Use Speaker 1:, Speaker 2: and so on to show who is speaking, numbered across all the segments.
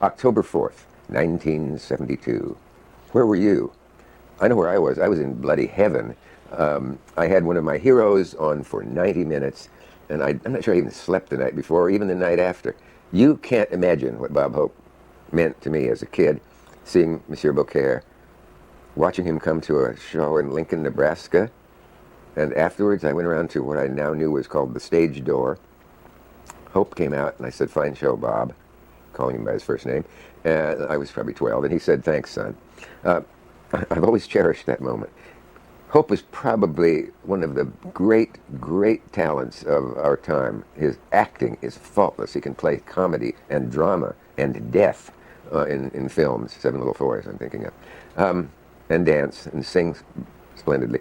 Speaker 1: October 4th, 1972. Where were you? I know where I was. I was in bloody heaven. I had one of my heroes on for 90 minutes, and I'm not sure I even slept the night before or even the night after. You can't imagine what Bob Hope meant to me as a kid, seeing Monsieur Beaucaire, watching him come to a show in Lincoln, Nebraska, and afterwards I went around to what I now knew was called the stage door. Hope came out, and I said, "Fine show, Bob," calling him by his first name. And I was probably 12, and he said, "Thanks, son." I've always cherished that moment. Hope is probably one of the great, great talents of our time. His acting is faultless. He can play comedy and drama and death in films, Seven Little Fours I'm thinking of, and dance and sing splendidly.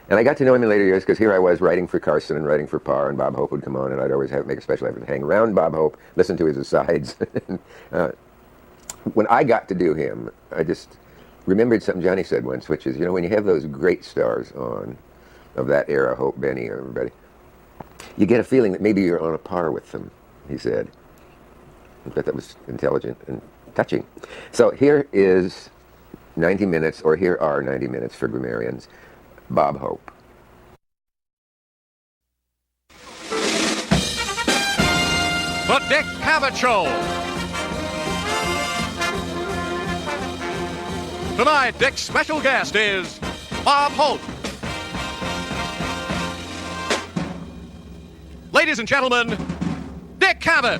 Speaker 1: And I got to know him in later years because here I was writing for Carson and writing for Parr, and Bob Hope would come on, and I'd always make a special effort to hang around Bob Hope, listen to his asides. When I got to do him, I just remembered something Johnny said once, which is, when you have those great stars on, of that era, Hope, Benny, everybody, you get a feeling that maybe you're on a par with them, he said. I thought that was intelligent and touching. So here is 90 minutes, or here are 90 minutes for grammarians. Bob Hope.
Speaker 2: The Dick Cavett Show. Tonight, Dick's special guest is Bob Hope. Ladies and gentlemen, Dick Cavett.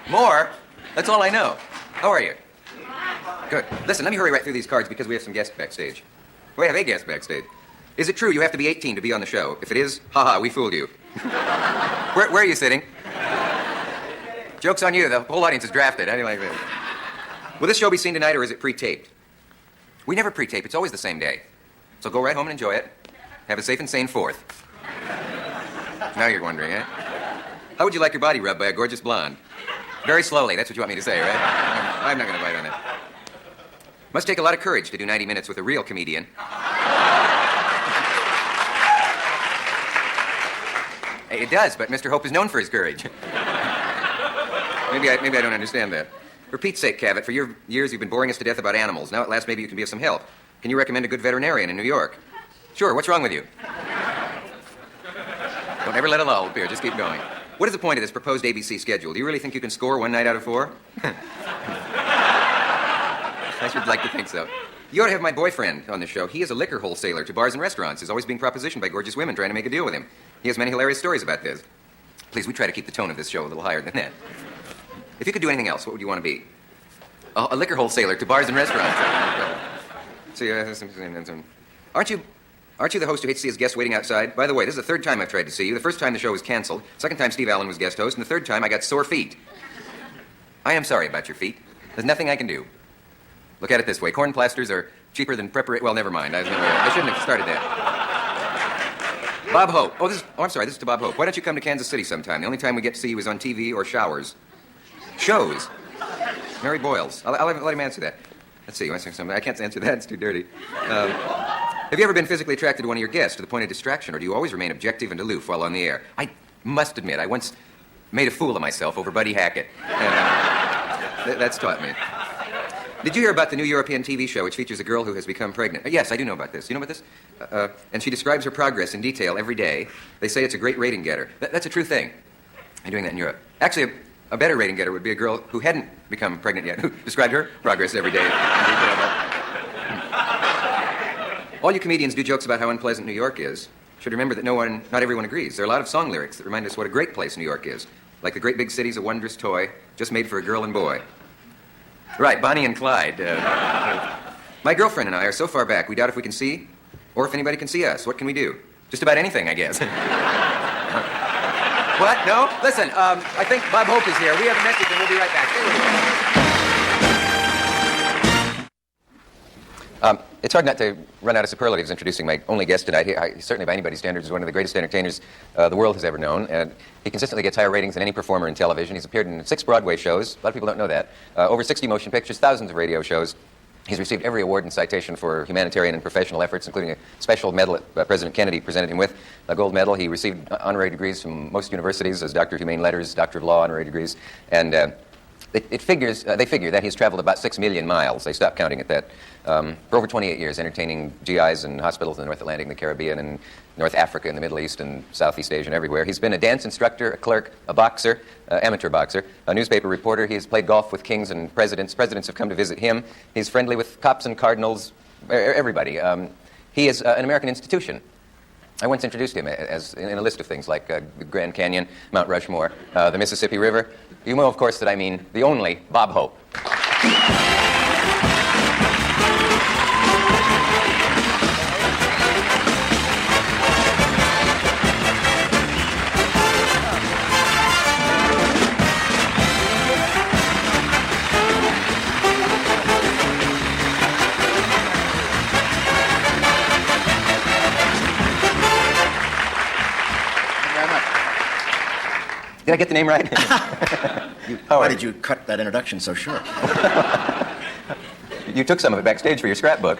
Speaker 3: More? That's all I know. How are you? Good. Listen, let me hurry right through these cards because we have some guests backstage. We have a guest backstage. Is it true you have to be 18 to be on the show? If it is, haha, we fooled you. Where are you sitting? Joke's on you. The whole audience is drafted. How do you like this? Will this show be seen tonight or is it pre-taped? We never pre-tape. It's always the same day. So go right home and enjoy it. Have a safe and sane 4th. Now you're wondering, eh? How would you like your body rubbed by a gorgeous blonde? Very slowly, that's what you want me to say, right? I'm not going to bite on that. Must take a lot of courage to do 90 minutes with a real comedian. It does, but Mr. Hope is known for his courage. Maybe I don't understand that. For Pete's sake, Cavett, for your years you've been boring us to death about animals. Now at last maybe you can be of some help. Can you recommend a good veterinarian in New York? Sure, what's wrong with you? Don't ever let a lull appear, just keep going. What is the point of this proposed ABC schedule? Do you really think you can score one night out of 4? I should like to think so. You ought to have my boyfriend on the show. He is a liquor wholesaler to bars and restaurants. He's always being propositioned by gorgeous women trying to make a deal with him. He has many hilarious stories about this. Please, we try to keep the tone of this show a little higher than that. If you could do anything else, what would you want to be? A liquor wholesaler to bars and restaurants. See, Aren't you the host who hates to see his guests waiting outside? By the way, this is the 3rd time I've tried to see you. The first time the show was canceled. Second time Steve Allen was guest host. And the 3rd time I got sore feet. I am sorry about your feet. There's nothing I can do. Look at it this way. Corn plasters are cheaper than preparation. Well, never mind. I shouldn't have started that. Bob Hope. I'm sorry. This is to Bob Hope. Why don't you come to Kansas City sometime? The only time we get to see you is on TV or showers. Shows. Mary Boyles. I'll let him answer that. Let's see. I can't answer that. It's too dirty. Have you ever been physically attracted to one of your guests to the point of distraction, or do you always remain objective and aloof while on the air? I must admit, I once made a fool of myself over Buddy Hackett. That's taught me. Did you hear about the new European TV show which features a girl who has become pregnant? Yes, I do know about this. You know about this? And she describes her progress in detail every day. They say it's a great rating getter. That's a true thing. I'm doing that in Europe. Actually, a better rating getter would be a girl who hadn't become pregnant yet, who described her progress every day in detail. All you comedians do jokes about how unpleasant New York is. Should remember that not everyone agrees. There are a lot of song lyrics that remind us what a great place New York is. Like the great big city's a wondrous toy, just made for a girl and boy. Right, Bonnie and Clyde. My girlfriend and I are so far back, we doubt if we can see, or if anybody can see us. What can we do? Just about anything, I guess. What? No? Listen, I think Bob Hope is here. We have a message and we'll be right back. It's hard not to run out of superlatives introducing my only guest tonight. He certainly, by anybody's standards, is one of the greatest entertainers the world has ever known. And he consistently gets higher ratings than any performer in television. He's appeared in 6 Broadway shows. A lot of people don't know that. Over 60 motion pictures, thousands of radio shows. He's received every award and citation for humanitarian and professional efforts, including a special medal that President Kennedy presented him with, a gold medal. He received honorary degrees from most universities as Doctor of Humane Letters, Doctor of Law honorary degrees. And they figure that he's traveled about 6 million miles. They stopped counting at that. For over 28 years, entertaining GIs in hospitals in the North Atlantic, the Caribbean, and North Africa, and the Middle East, and Southeast Asia, and everywhere. He's been a dance instructor, a clerk, a boxer, amateur boxer, a newspaper reporter. He has played golf with kings and presidents. Presidents have come to visit him. He's friendly with cops and cardinals, everybody. He is an American institution. I once introduced him as in a list of things like the Grand Canyon, Mount Rushmore, the Mississippi River. You know, of course, that I mean the only Bob Hope. Did I get the name right?
Speaker 4: Why did you cut that introduction so short?
Speaker 3: You took some of it backstage for your scrapbook.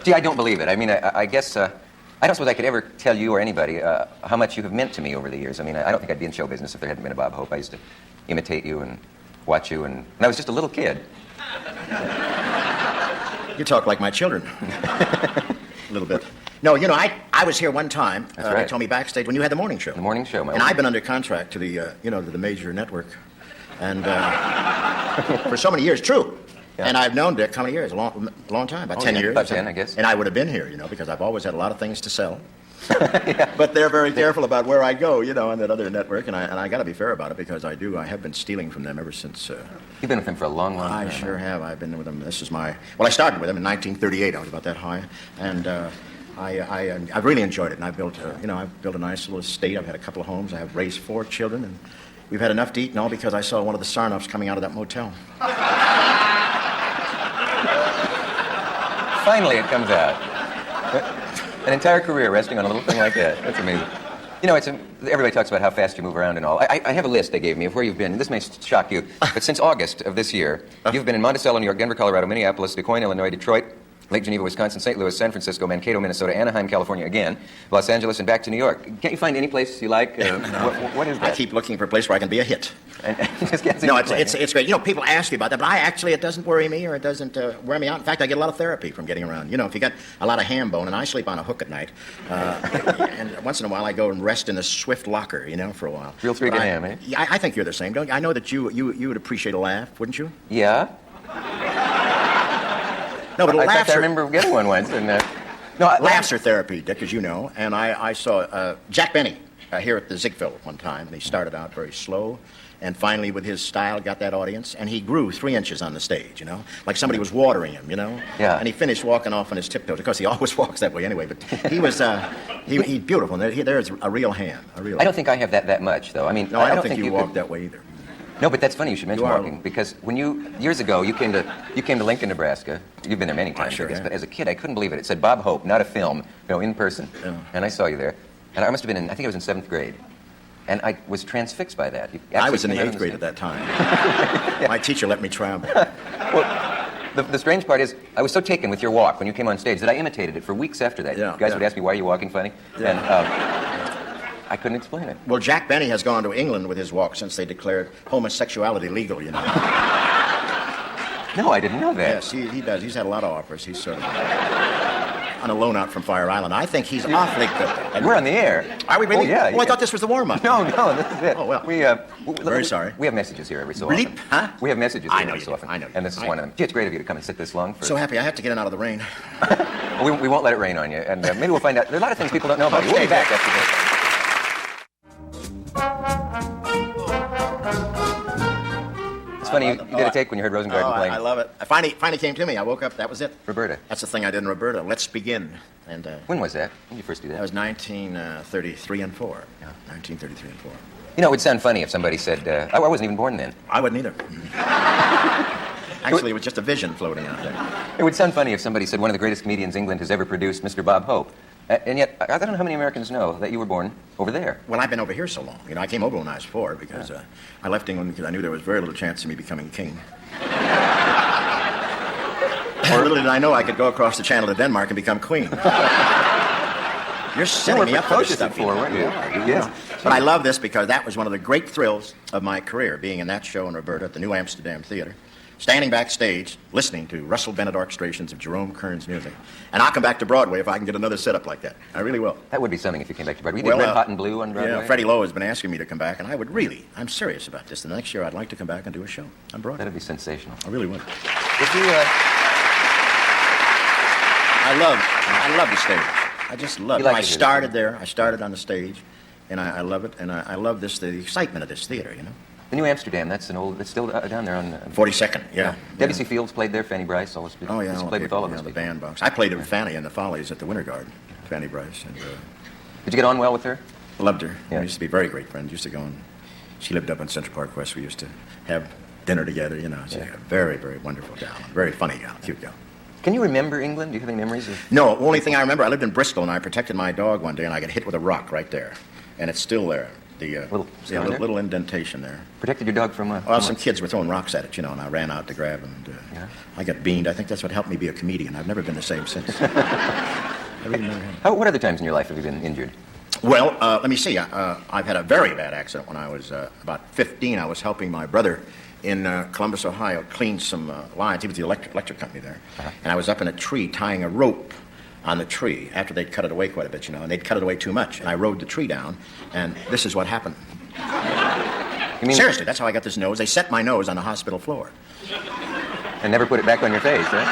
Speaker 3: Gee, I don't believe it. I mean, I guess I don't suppose I could ever tell you or anybody how much you have meant to me over the years. I mean, I don't think I'd be in show business if there hadn't been a Bob Hope. I used to imitate you and watch you, and I was just a little kid.
Speaker 4: You talk like my children. A little bit. No, you know, I was here one time.
Speaker 3: That's right.
Speaker 4: They told me backstage when you had the morning show.
Speaker 3: The morning show,
Speaker 4: and I've been under contract to the, to the major network, and for so many years. True. Yeah. And I've known Dick how many years? A long time, about 10 years.
Speaker 3: About 10, I guess.
Speaker 4: And I would have been here, because I've always had a lot of things to sell. Yeah. But they're very careful about where I go, on that other network, and I got to be fair about it because I have been stealing from them ever since.
Speaker 3: You've been with them for a long time.
Speaker 4: I sure have. I've been with them. This is I started with them in 1938. I was about that high, and I've really enjoyed it. And I've built a nice little estate. I've had a couple of homes. I've raised 4 children, and we've had enough to eat and all because I saw one of the Sarnoffs coming out of that motel.
Speaker 3: Finally, it comes out. An entire career resting on a little thing like that. That's amazing. Everybody talks about how fast you move around and all. I have a list they gave me of where you've been. This may shock you, but since August of this year, you've been in Monticello, New York, Denver, Colorado, Minneapolis, Des Moines, Illinois, Detroit, Lake Geneva, Wisconsin, St. Louis, San Francisco, Mankato, Minnesota, Anaheim, California again, Los Angeles, and back to New York. Can't you find any place you like? What is that?
Speaker 4: I keep looking for a place where I can be a hit.
Speaker 3: Just can't
Speaker 4: no, it's great. People ask you about that, but it doesn't worry me or it doesn't wear me out. In fact, I get a lot of therapy from getting around. If you got a lot of ham bone, and I sleep on a hook at night, and once in a while I go and rest in a Swift locker, for a while.
Speaker 3: Real three-good ham, eh?
Speaker 4: Yeah, I think you're the same, don't you? I know that you would appreciate a laugh, wouldn't you?
Speaker 3: Yeah.
Speaker 4: No, but laughs
Speaker 3: I remember getting one once. And,
Speaker 4: laughs are therapy, Dick, as you know. And I saw Jack Benny here at the Ziegfeld one time, and he started out very slow, and finally, with his style, got that audience, and he grew 3 inches on the stage, like somebody was watering him,
Speaker 3: Yeah.
Speaker 4: And he finished walking off on his tiptoes. Of course, he always walks that way anyway, but he was, he's beautiful. There's a real hand,
Speaker 3: I don't think I have that much, though. I mean,
Speaker 4: no, I don't think you walk that way either.
Speaker 3: No, but that's funny you should mention walking, because when years ago, you came to Lincoln, Nebraska. You've been there many times,
Speaker 4: sure,
Speaker 3: I guess,
Speaker 4: yeah.
Speaker 3: but as a kid, I couldn't believe it. It said Bob Hope, not a film, in person.
Speaker 4: Yeah.
Speaker 3: And I saw you there. And I must have been I think I was in 7th grade. And I was transfixed by that.
Speaker 4: I was in the 8th grade at that time. Yeah. My teacher let me travel.
Speaker 3: Well, the strange part is, I was so taken with your walk when you came on stage that I imitated it for weeks after that.
Speaker 4: Yeah,
Speaker 3: you guys would ask me, why are you walking funny?
Speaker 4: Yeah.
Speaker 3: And I couldn't explain it.
Speaker 4: Well, Jack Benny has gone to England with his walk since they declared homosexuality legal,
Speaker 3: No, I didn't know that.
Speaker 4: Yes, he does. He's had a lot of offers. He's sort of on a loan out from Fire Island. I think he's awfully good.
Speaker 3: We're on the air.
Speaker 4: Are we really?
Speaker 3: Oh, yeah.
Speaker 4: Oh, I thought this was the warm-up.
Speaker 3: No, this is it.
Speaker 4: Oh, well.
Speaker 3: Very
Speaker 4: sorry.
Speaker 3: We have messages here every so
Speaker 4: Bleep,
Speaker 3: often.
Speaker 4: huh?
Speaker 3: We have messages
Speaker 4: I
Speaker 3: here
Speaker 4: know
Speaker 3: every
Speaker 4: you
Speaker 3: so
Speaker 4: do.
Speaker 3: often.
Speaker 4: I know.
Speaker 3: And this is one of them. Gee, it's great of you to come and sit this long.
Speaker 4: So happy. I have to get in out of the rain.
Speaker 3: We won't let it rain on you. And maybe we'll find out. There are a lot of things people don't know about you. We'll be back after this. It's funny, you did a take when you heard Rosengarten playing.
Speaker 4: I love it. I finally came to me. I woke up. That was it.
Speaker 3: Roberta.
Speaker 4: That's the thing I did in Roberta. Let's begin. And
Speaker 3: when was that? When did you first do that?
Speaker 4: That was 1933 and 4. Yeah, 1933 and 4.
Speaker 3: It would sound funny if somebody said, I wasn't even born then.
Speaker 4: I wouldn't either. Actually, it was just a vision floating out there.
Speaker 3: It would sound funny if somebody said one of the greatest comedians England has ever produced, Mr. Bob Hope. And yet, I don't know how many Americans know that you were born over there.
Speaker 4: Well, I've been over here so long. I came over when I was 4 because I left England because I knew there was very little chance of me becoming king. Or little did I know I could go across the channel to Denmark and become queen. You're setting me up for this stuff.
Speaker 3: Weren't you? Yes.
Speaker 4: But I love this because that was one of the great thrills of my career, being in that show in Roberta at the New Amsterdam Theater, standing backstage, listening to Russell Bennett orchestrations of Jerome Kern's music. And I'll come back to Broadway if I can get another setup like that. I really will.
Speaker 3: That would be something if you came back to Broadway. We did Red Hot and Blue on Broadway.
Speaker 4: Yeah, Freddie Lowe has been asking me to come back, and I would really, I'm serious about this. The next year I'd like to come back and do a show on Broadway.
Speaker 3: That'd be sensational.
Speaker 4: I really would.
Speaker 3: If you,
Speaker 4: I love the stage. I just love it.
Speaker 3: Like
Speaker 4: I started there. I started on the stage, and I love it. And I love the excitement of this theater,
Speaker 3: The New Amsterdam, it's still down there on...
Speaker 4: 42nd, yeah.
Speaker 3: W.C. Fields played there, Fanny Bryce, all those people.
Speaker 4: Oh, yeah.
Speaker 3: He's played with all of us.
Speaker 4: The bandbox. I played with Fanny in the Follies at the Winter Garden, Fanny Bryce. And,
Speaker 3: did you get on well with her?
Speaker 4: Loved her.
Speaker 3: Yeah.
Speaker 4: We used to be very great friends. Used to go and... She lived up on Central Park West. We used to have dinner together, She's a very, very wonderful gal. Very funny gal, cute gal.
Speaker 3: Can you remember England? Do you have any memories of...
Speaker 4: No, the only thing I remember, I lived in Bristol, and I protected my dog one day, and I got hit with a rock right there. And it's still there. The little indentation there.
Speaker 3: Protected your dog from...
Speaker 4: Well, some kids were throwing rocks at it, and I ran out to grab him. And, I got beamed. I think that's what helped me be a comedian. I've never been the same since. I really never have.
Speaker 3: What other times in your life have you been injured?
Speaker 4: Well, let me see. I've had a very bad accident when I was about 15. I was helping my brother in Columbus, Ohio, clean some lines. He was the electric company there. And I was up in a tree tying a rope on the tree after they'd cut it away quite a bit, and they'd cut it away too much. And I rode the tree down, and this is what happened.
Speaker 3: You mean
Speaker 4: seriously, that's how I got this nose. They set my nose on the hospital floor.
Speaker 3: And never put it back on your face, right?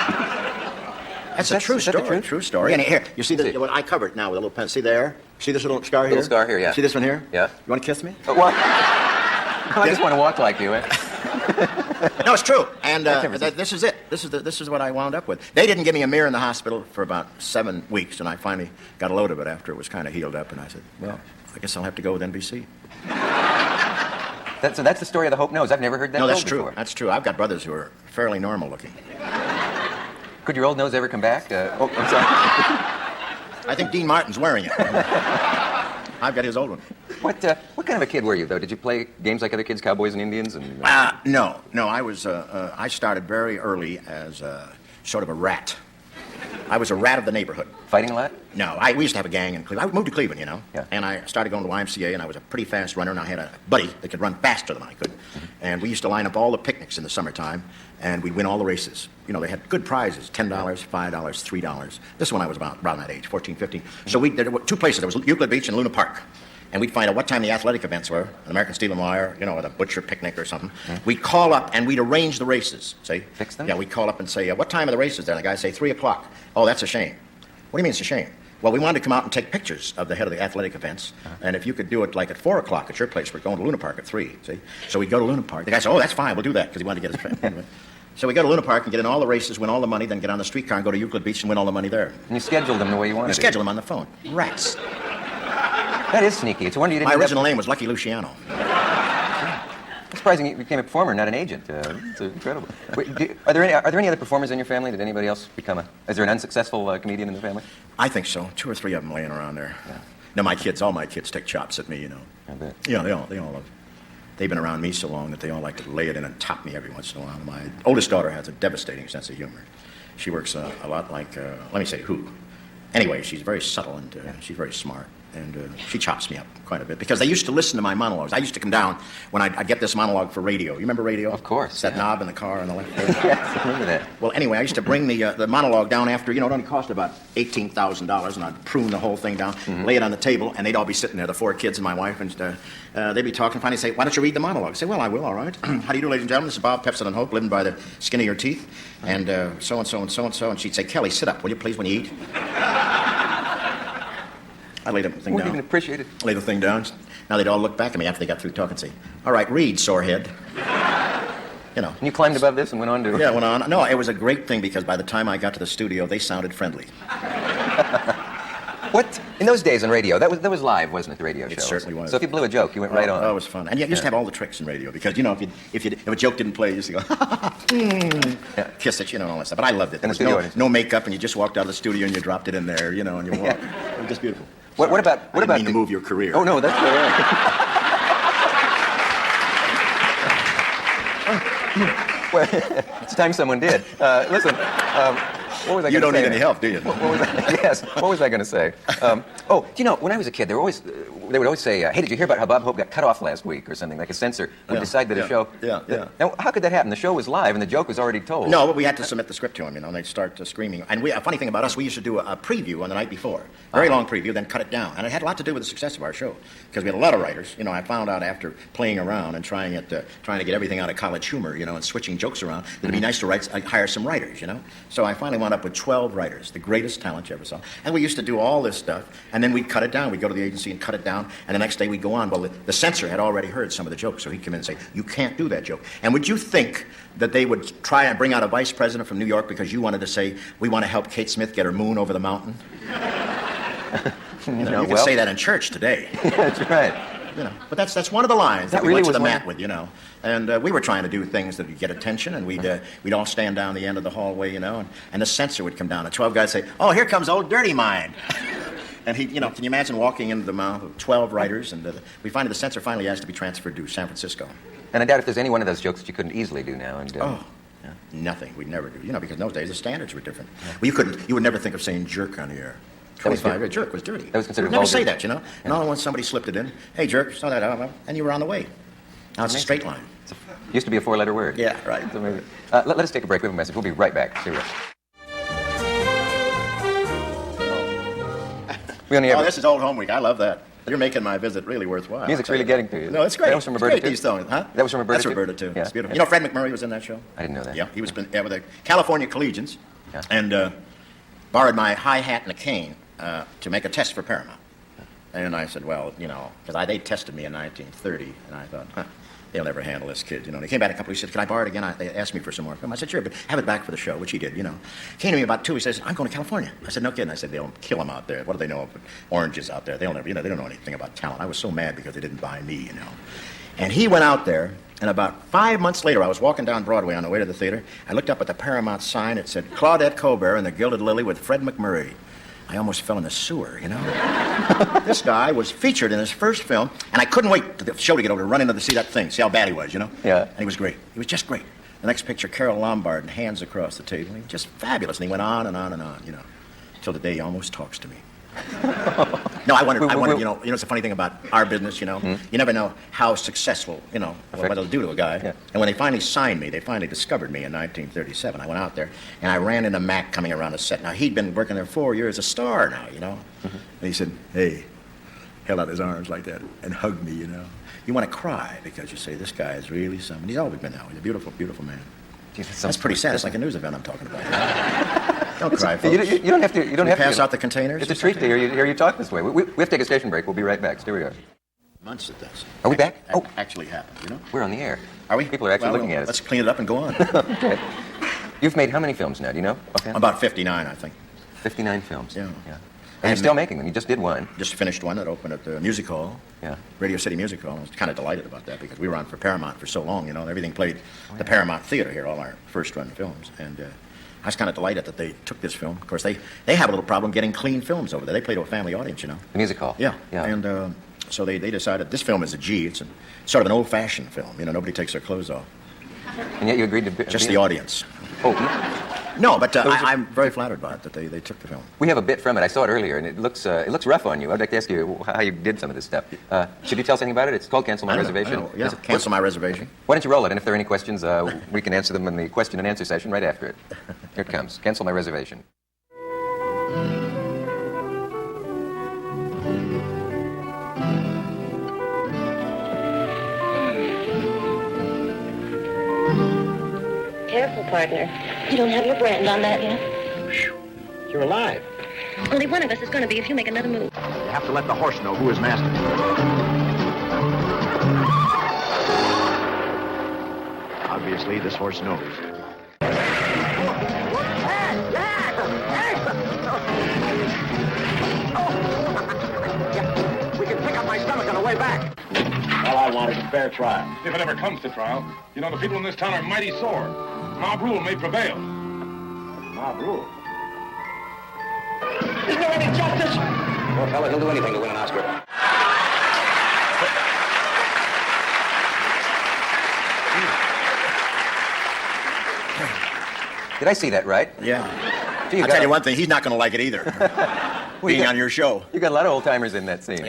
Speaker 4: That's a true story. True story. And here, you see what I covered now with a little pen. See there? See this little scar here?
Speaker 3: Little scar here, yeah.
Speaker 4: See this one here?
Speaker 3: Yeah.
Speaker 4: You want to kiss me?
Speaker 3: What? I just want to walk like you.
Speaker 4: No, it's true. And this is it. This is what I wound up with. They didn't give me a mirror in the hospital for about 7 weeks, and I finally got a load of it after it was kind of healed up. And I said, well, I guess I'll have to go with NBC.
Speaker 3: So that's the story of the Hope Nose. I've never heard that.
Speaker 4: No, that's
Speaker 3: told
Speaker 4: true.
Speaker 3: before.
Speaker 4: That's true. I've got brothers who are fairly normal looking.
Speaker 3: Could your old nose ever come back? I'm sorry.
Speaker 4: I think Dean Martin's wearing it. I've got his old one.
Speaker 3: What kind of a kid were you, though? Did you play games like other kids, Cowboys and Indians? And
Speaker 4: No. I started very early as sort of a rat. I was a rat of the neighborhood.
Speaker 3: Fighting a lot?
Speaker 4: No, we used to have a gang in Cleveland. I moved to Cleveland,
Speaker 3: Yeah.
Speaker 4: And I started going to YMCA, and I was a pretty fast runner, and I had a buddy that could run faster than I could. And we used to line up all the picnics in the summertime, and we'd win all the races. They had good prizes, $10, $5, $3. This is when I was around that age, 14, 15. So there were 2 places. There was Euclid Beach and Luna Park. And we'd find out what time the athletic events were, an American Steel and Wire, or the Butcher Picnic or something. We'd call up and we'd arrange the races, see?
Speaker 3: Fix them?
Speaker 4: Yeah, we'd call up and say, what time are the races there? And the guys say, 3 o'clock. Oh, that's a shame. What do you mean it's a shame? Well, we wanted to come out and take pictures of the head of the athletic events. And if you could do it like at 4 o'clock at your place, we're going to Luna Park at 3, see? So we'd go to Luna Park. The guy said, oh, that's fine, we'll do that, because he wanted to get his friend. Anyway. So we go to Luna Park and get in all the races, win all the money, then get on the streetcar and go to Euclid Beach and win all the money there.
Speaker 3: And you scheduled them the way you wanted
Speaker 4: to. Schedule them on the phone. Rats.
Speaker 3: That is sneaky. It's a wonder you didn't.
Speaker 4: My original name was Lucky Luciano.
Speaker 3: It's surprising you became a performer, not an agent. It's incredible. Wait, are there any other performers in your family? Did anybody else become is there an unsuccessful comedian in the family?
Speaker 4: I think so. 2 or 3 of them laying around there. Yeah. Now all my kids take chops at me,
Speaker 3: I bet.
Speaker 4: Yeah, they all love. They've been around me so long that they all like to lay it in and top me every once in a while. My oldest daughter has a devastating sense of humor. She works a lot like, let me say who. Anyway, she's very subtle and she's very smart. And she chops me up quite a bit because they used to listen to my monologues. I used to come down when I'd get this monologue for radio. You remember radio?
Speaker 3: Of course.
Speaker 4: It's that knob in the car on the left.
Speaker 3: Yes, I remember that.
Speaker 4: Well, anyway, I used to bring the monologue down after, it only cost about $18,000, and I'd prune the whole thing down, lay it on the table, and they'd all be sitting there, the 4 kids and my wife, and they'd be talking, finally say, why don't you read the monologue? I say, well, I will, all right. How do you do, ladies and gentlemen? This is Bob Pepsin and Hope, living by the skin of your teeth, and so-and-so and so-and-so, and she'd say, Kelly, sit up, will you please, when you eat? I laid the thing down.
Speaker 3: Even appreciate it.
Speaker 4: Lay the thing down. Now they'd all look back at me after they got through talking and say, all right, read, sorehead.
Speaker 3: And you climbed above this and went on to...
Speaker 4: Yeah, went on. No, it was a great thing because by the time I got to the studio, they sounded friendly.
Speaker 3: What? In those days on radio, that was live, wasn't it, the radio show?
Speaker 4: It certainly was.
Speaker 3: So if you blew a joke, you went right on.
Speaker 4: Oh, it was fun. And you used to have all the tricks in radio because, you know, if a joke didn't play, you used to go, kiss it, you know, and all that stuff. But I loved it. There was no makeup, and you just walked out of the studio and you dropped it in there, you know, and you walked. It was just beautiful.
Speaker 3: What about...
Speaker 4: I didn't mean to move your career.
Speaker 3: Oh, no, that's all right. Well, it's time someone did. Listen, what was I going to say?
Speaker 4: You don't need any help, do you?
Speaker 3: What was yes. What was I going to say? Do you know, when I was a kid, they would always say, hey, did you hear about how Bob Hope got cut off last week or something? Like a censor would decide that a show...
Speaker 4: Yeah.
Speaker 3: Now, how could that happen? The show was live and the joke was already told.
Speaker 4: No, but we had to submit the script to him, you know, and they'd start screaming. And a funny thing about us, we used to do a preview on the night before. Very long preview, then cut it down. And it had a lot to do with the success of our show. Because we had a lot of writers. You know, I found out after playing around and trying to get everything out of college humor, you know, and switching jokes around, that it'd be nice to hire some writers, you know. So I finally wound up with 12 writers, the greatest talent you ever saw. And we used to do all this stuff, and then we'd cut it down. We'd go to the agency and cut it down, and the next day we'd go on. Well, the censor had already heard some of the jokes, so he'd come in and say, you can't do that joke. And would you think that they would try and bring out a vice president from New York because you wanted to say, we want to help Kate Smith get her moon over the mountain? You could say that in church today.
Speaker 3: That's right.
Speaker 4: You know, but that's one of the lines that we
Speaker 3: really
Speaker 4: went to the
Speaker 3: was
Speaker 4: mat with, you know. And we were trying to do things that would get attention, and we'd all stand down the end of the hallway, you know, and the censor would come down, and 12 guys say, oh, here comes old Dirty Mind. And he, you know, can you imagine walking into the mouth of 12 writers, and we find the censor finally asked to be transferred to San Francisco.
Speaker 3: And I doubt if there's any one of those jokes that you couldn't easily do now.
Speaker 4: Nothing. We'd never do. You know, because in those days the standards were different. Well, you would never think of saying jerk on the air. 25, a jerk was dirty.
Speaker 3: That was considered
Speaker 4: never
Speaker 3: vulgar.
Speaker 4: say that, you know. Yeah. And all at once somebody slipped it in. Hey, jerk, saw that out, and you were on the way. Now it's a straight line.
Speaker 3: Used to be a 4-letter word.
Speaker 4: Yeah, right.
Speaker 3: Let us take a break. We have a message. We'll be right back. Stay with us.
Speaker 4: This is old home week. I love that. You're making my visit really worthwhile.
Speaker 3: Music's really getting to you.
Speaker 4: No, it's great.
Speaker 3: That was from Roberta
Speaker 4: too. These songs, huh?
Speaker 3: That was from Roberta
Speaker 4: That's
Speaker 3: too?
Speaker 4: Roberta too.
Speaker 3: Yeah.
Speaker 4: It's beautiful. You know, Fred McMurray was in that show.
Speaker 3: I didn't know that.
Speaker 4: Yeah, he was with the California Collegians, and borrowed my hi-hat and a cane to make a test for Paramount. And I said, well, you know, because they tested me in 1930, and I thought, they'll never handle this kid, you know. And he came back in a couple weeks, he said, can I borrow it again? They asked me for some more film. I said, sure, but have it back for the show, which he did, you know. Came to me about 2 weeks, he says, I'm going to California. I said, no kidding. I said, they'll kill him out there. What do they know of oranges out there? They'll never, you know, they don't know anything about talent. I was so mad because they didn't buy me, you know. And he went out there, and about 5 months later, I was walking down Broadway on the way to the theater. I looked up at the Paramount sign. It said, Claudette Colbert and the Gilded Lily with Fred McMurray. I almost fell in the sewer, you know. This guy was featured in his first film, and I couldn't wait for the show to get over to run in to see that thing, see how bad he was, you know.
Speaker 3: Yeah.
Speaker 4: And he was great. He was just great. The next picture, Carol Lombard, and hands across the table. He was just fabulous, and he went on and on and on, you know, till the day he almost talks to me. No, I wondered, you know, it's a funny thing about our business, you know. You never know how successful, you know, what it'll do to a guy. Yeah. And when they finally signed me, they finally discovered me in 1937. I went out there, and I ran into Mac coming around the set. Now, he'd been working there 4 years, a star now, you know. And he said, hey, held out his arms like that and hugged me, you know. You want to cry because you say, this guy is really something. He's always been that way. He's a beautiful, beautiful man. That's pretty sad. It's like a news event I'm talking about. You know? Don't cry, folks.
Speaker 3: You don't have to. You don't have to
Speaker 4: pass out the containers.
Speaker 3: It's a treat to hear you talk this way. We have to take a station break. We'll be right back. Stay where we are.
Speaker 4: Months it does.
Speaker 3: Are we back?
Speaker 4: Actually happened, you know.
Speaker 3: We're on the air.
Speaker 4: Are we?
Speaker 3: People are actually looking at us.
Speaker 4: Let's clean it up and go on.
Speaker 3: Okay. You've made how many films now? Do you know? Okay.
Speaker 4: About 59, I think.
Speaker 3: 59 films.
Speaker 4: Yeah.
Speaker 3: And you're still making them. You just did one.
Speaker 4: Just finished one that opened at the Music Hall.
Speaker 3: Yeah.
Speaker 4: Radio City Music Hall. I was kind of delighted about that because we were on for Paramount for so long, you know, and everything played the Paramount Theater here, all our first-run films. And I was kind of delighted that they took this film. Of course, they have a little problem getting clean films over there. They play to a family audience, you know.
Speaker 3: The Music Hall.
Speaker 4: Yeah. And so they decided this film is a G. It's sort of an old-fashioned film. You know, nobody takes their clothes off.
Speaker 3: And yet you agreed to...
Speaker 4: Just the audience.
Speaker 3: Oh,
Speaker 4: no, but I'm very flattered by it that they took the film.
Speaker 3: We have a bit from it. I saw it earlier, and it looks rough on you. I'd like to ask you how you did some of this stuff. Should you tell us anything about it? It's called Cancel My Reservation.
Speaker 4: Yeah, Cancel My Reservation.
Speaker 3: Why don't you roll it? And if there are any questions, we can answer them in the question and answer session right after it. Here it comes. Cancel My Reservation.
Speaker 5: Careful, partner. You don't have your brand on that yet.
Speaker 6: You're alive.
Speaker 5: Only one of us is going to be if you make another move.
Speaker 6: You have to let the horse know who is master. Obviously, this horse knows.
Speaker 5: Oh!
Speaker 6: want is a fair trial.
Speaker 7: If it ever comes to trial, you know, the people in this town are mighty sore. Mob rule may prevail.
Speaker 6: Mob rule.
Speaker 5: Is there any justice?
Speaker 6: Poor fella, he'll do anything to win an Oscar.
Speaker 3: Did I see that right?
Speaker 4: Yeah.
Speaker 3: Gee,
Speaker 4: I'll tell you one thing, he's not going to like it either. Being on your show.
Speaker 3: You got a lot of old timers in that scene.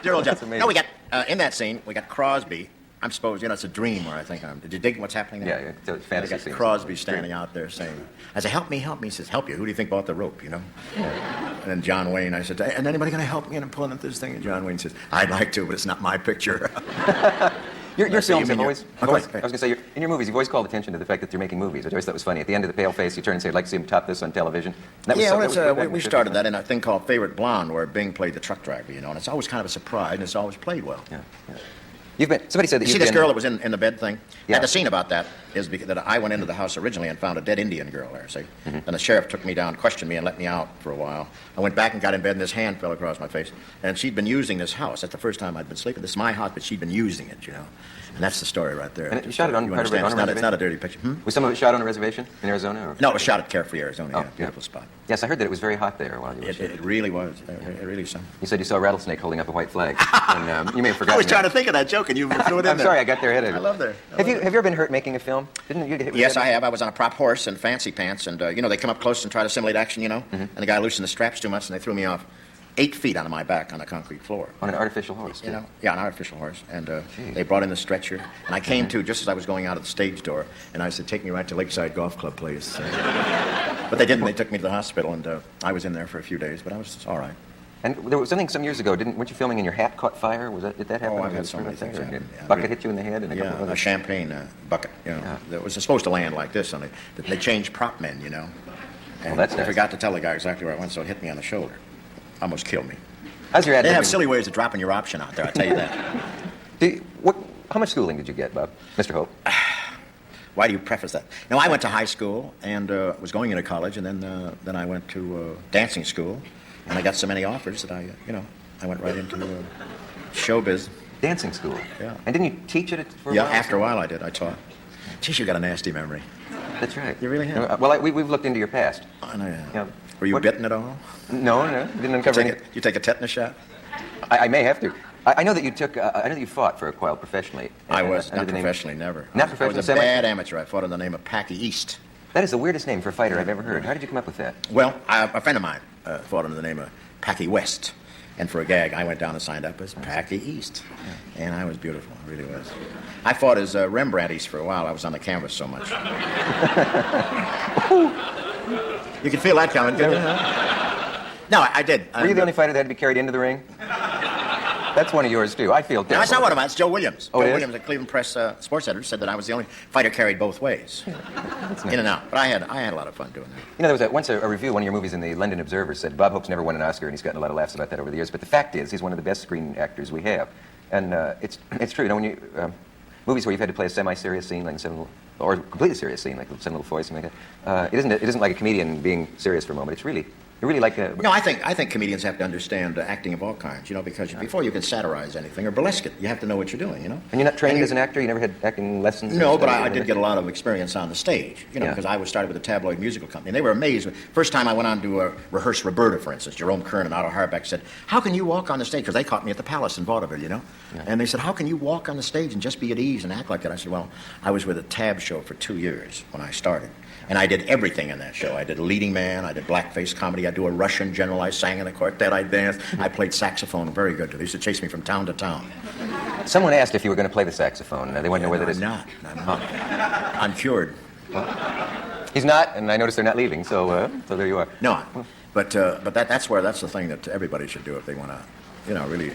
Speaker 4: Dear old Jeff.
Speaker 3: amazing.
Speaker 4: No, we got, in that scene, we got Crosby. I'm supposed, it's a dream where I think I'm. Did you dig what's happening there?
Speaker 3: Yeah, it's a
Speaker 4: We
Speaker 3: fantasy
Speaker 4: got
Speaker 3: scene.
Speaker 4: Crosby standing out there saying, I said, help me, help me. He says, help you. Who do you think bought the rope, you know? And then John Wayne, I said, and anybody going to help me? And I'm pulling up this thing. And John Wayne says, I'd like to, but it's not my picture.
Speaker 3: Your films
Speaker 4: you
Speaker 3: have
Speaker 4: mean
Speaker 3: always,
Speaker 4: your-
Speaker 3: always
Speaker 4: Okay.
Speaker 3: I was going to say, in your movies, you've always called attention to the fact that you're making movies. I always thought it was funny. At the end of The Pale Face, you turn and say, I'd like to see him top this on television. And that was
Speaker 4: Yeah,
Speaker 3: so-
Speaker 4: well,
Speaker 3: that was way back in
Speaker 4: we
Speaker 3: the
Speaker 4: started
Speaker 3: 50s.
Speaker 4: that in a thing called Favorite Blonde, where Bing played the truck driver, you know, and it's always kind of a surprise, and it's always played well.
Speaker 3: Yeah, yeah. Somebody said that
Speaker 4: You see
Speaker 3: you've
Speaker 4: this
Speaker 3: been-
Speaker 4: girl that was in the bed thing?
Speaker 3: Yeah.
Speaker 4: And the scene about that is because that I went into the house originally and found a dead Indian girl there, see?
Speaker 3: Mm-hmm.
Speaker 4: And the sheriff took me down, questioned me, and let me out for a while. I went back and got in bed, and this hand fell across my face. And she'd been using this house. That's the first time I'd been sleeping. This is my house, but she'd been using it, you know. And that's the story right there.
Speaker 3: And you shot it on
Speaker 4: You
Speaker 3: part of
Speaker 4: understand?
Speaker 3: it on a
Speaker 4: It's not a dirty picture.
Speaker 3: Was some of it shot on a reservation in Arizona? Or?
Speaker 4: No, it was shot at Carefree, Arizona.
Speaker 3: Oh,
Speaker 4: Yeah, beautiful spot.
Speaker 3: Yes, I heard that it was very hot there while you were shooting.
Speaker 4: It really was. It really something.
Speaker 3: You said you saw a rattlesnake holding up a white flag. And you may have forgotten
Speaker 4: I was trying
Speaker 3: that.
Speaker 4: to think of that joke, and you threw it in
Speaker 3: I'm
Speaker 4: there.
Speaker 3: sorry, I got there ahead of you.
Speaker 4: I love that.
Speaker 3: Have you ever been hurt making a film? Didn't you get hit?
Speaker 4: Yes, I have. I was on a prop horse and fancy pants, and you know they come up close and try to simulate action, you know.
Speaker 3: Mm-hmm.
Speaker 4: And the guy loosened the straps too much, and they threw me off 8 feet onto my back on the concrete floor.
Speaker 3: On an artificial horse.
Speaker 4: You know, yeah, an artificial horse, and they brought in the stretcher, and I came to just as I was going out of the stage door, and I said, "Take me right to Lakeside Golf Club, please." But they didn't. They took me to the hospital, and I was in there for a few days, but I was all right.
Speaker 3: And there was something some years ago. Weren't you filming and your hat caught fire? Did that happen?
Speaker 4: Oh, I've had
Speaker 3: Was
Speaker 4: so
Speaker 3: it
Speaker 4: many things
Speaker 3: or
Speaker 4: happen.
Speaker 3: did
Speaker 4: Yeah,
Speaker 3: bucket
Speaker 4: really.
Speaker 3: hit you in the head and a couple of
Speaker 4: Yeah,
Speaker 3: other
Speaker 4: a champagne bucket, you know,
Speaker 3: Yeah.
Speaker 4: that was supposed to land like this, and they changed prop men, you know. And
Speaker 3: that's
Speaker 4: I
Speaker 3: nice.
Speaker 4: forgot to tell the guy exactly where I went, so it hit me on the shoulder. Almost killed me.
Speaker 3: How's your ad?
Speaker 4: They have
Speaker 3: looking?
Speaker 4: silly ways of dropping your option out there, I tell you that.
Speaker 3: How much schooling did you get, Bob? Mr. Hope?
Speaker 4: Why do you preface that? No, I went to high school and was going into college, and then I went to dancing school, and I got so many offers that I went right into showbiz.
Speaker 3: Dancing school?
Speaker 4: Yeah.
Speaker 3: And didn't you teach it for a
Speaker 4: Yeah,
Speaker 3: while?
Speaker 4: after a while I did. I taught. Geez, you got a nasty memory.
Speaker 3: That's right.
Speaker 4: You really have?
Speaker 3: Well, we've looked into your past.
Speaker 4: I know.
Speaker 3: Yeah.
Speaker 4: Were you
Speaker 3: What-
Speaker 4: bitten at all?
Speaker 3: No, didn't uncover any.
Speaker 4: You take a tetanus shot?
Speaker 3: I may have to. I know that you took. I know that you fought for a while professionally.
Speaker 4: I was
Speaker 3: Under
Speaker 4: not
Speaker 3: the name-
Speaker 4: professionally, never.
Speaker 3: Not
Speaker 4: I
Speaker 3: professionally.
Speaker 4: was a bad amateur. I fought in the name of Packy East.
Speaker 3: That is the weirdest name for a fighter I've ever heard. How did you come up with that?
Speaker 4: Well, a friend of mine fought under the name of Packy West. And for a gag, I went down and signed up as Packy East. And I was beautiful, I really was. I fought as Rembrandt East for a while. I was on the canvas so much. You can feel that coming, couldn't you? No, I did.
Speaker 3: Were you the only fighter that had to be carried into the ring? That's one of yours too. I feel
Speaker 4: No,
Speaker 3: terrible.
Speaker 4: that's not one of mine. It's Joe Williams.
Speaker 3: Oh, it
Speaker 4: Joe
Speaker 3: is?
Speaker 4: Williams, the Cleveland Press sports editor, said that I was the only fighter carried both ways, in and out. But I had a lot of fun doing that.
Speaker 3: You know, there was once a review, one of your movies in the London Observer said Bob Hope's never won an Oscar, and he's gotten a lot of laughs about that over the years. But the fact is, he's one of the best screen actors we have, and it's true. You know, when you movies where you've had to play a semi-serious scene, like or a completely serious scene, like Seven Little Boys, something like that. It isn't like a comedian being serious for a moment. It's really like a.
Speaker 4: No, I think comedians have to understand acting of all kinds, you know, because before you can satirize anything or burlesque it, you have to know what you're doing, you know.
Speaker 3: And you're not trained as an actor? You never had acting lessons?
Speaker 4: No, but I did get a lot of experience on the stage, you know,
Speaker 3: Yeah.
Speaker 4: because I was started with a tabloid musical company. And they were amazed. First time I went on to rehearse Roberta, for instance, Jerome Kern and Otto Harbeck said, "How can you walk on the stage?" Because they caught me at the Palace in vaudeville, you know.
Speaker 3: Yeah.
Speaker 4: And they said, "How can you walk on the stage and just be at ease and act like that?" I said, "Well, I was with a tab show for 2 years when I started. And I did everything in that show. I did leading man, I did blackface comedy, I do a Russian general, I sang in a quartet, I danced, I played saxophone, very good. They used to chase me from town to town."
Speaker 3: Someone asked if you were going to play the saxophone. They want to know whether
Speaker 4: I'm
Speaker 3: it is.
Speaker 4: not. I'm cured.
Speaker 3: He's not, and I noticed they're not leaving. So there you are.
Speaker 4: No, but that's the thing that everybody should do if they want to, you know, really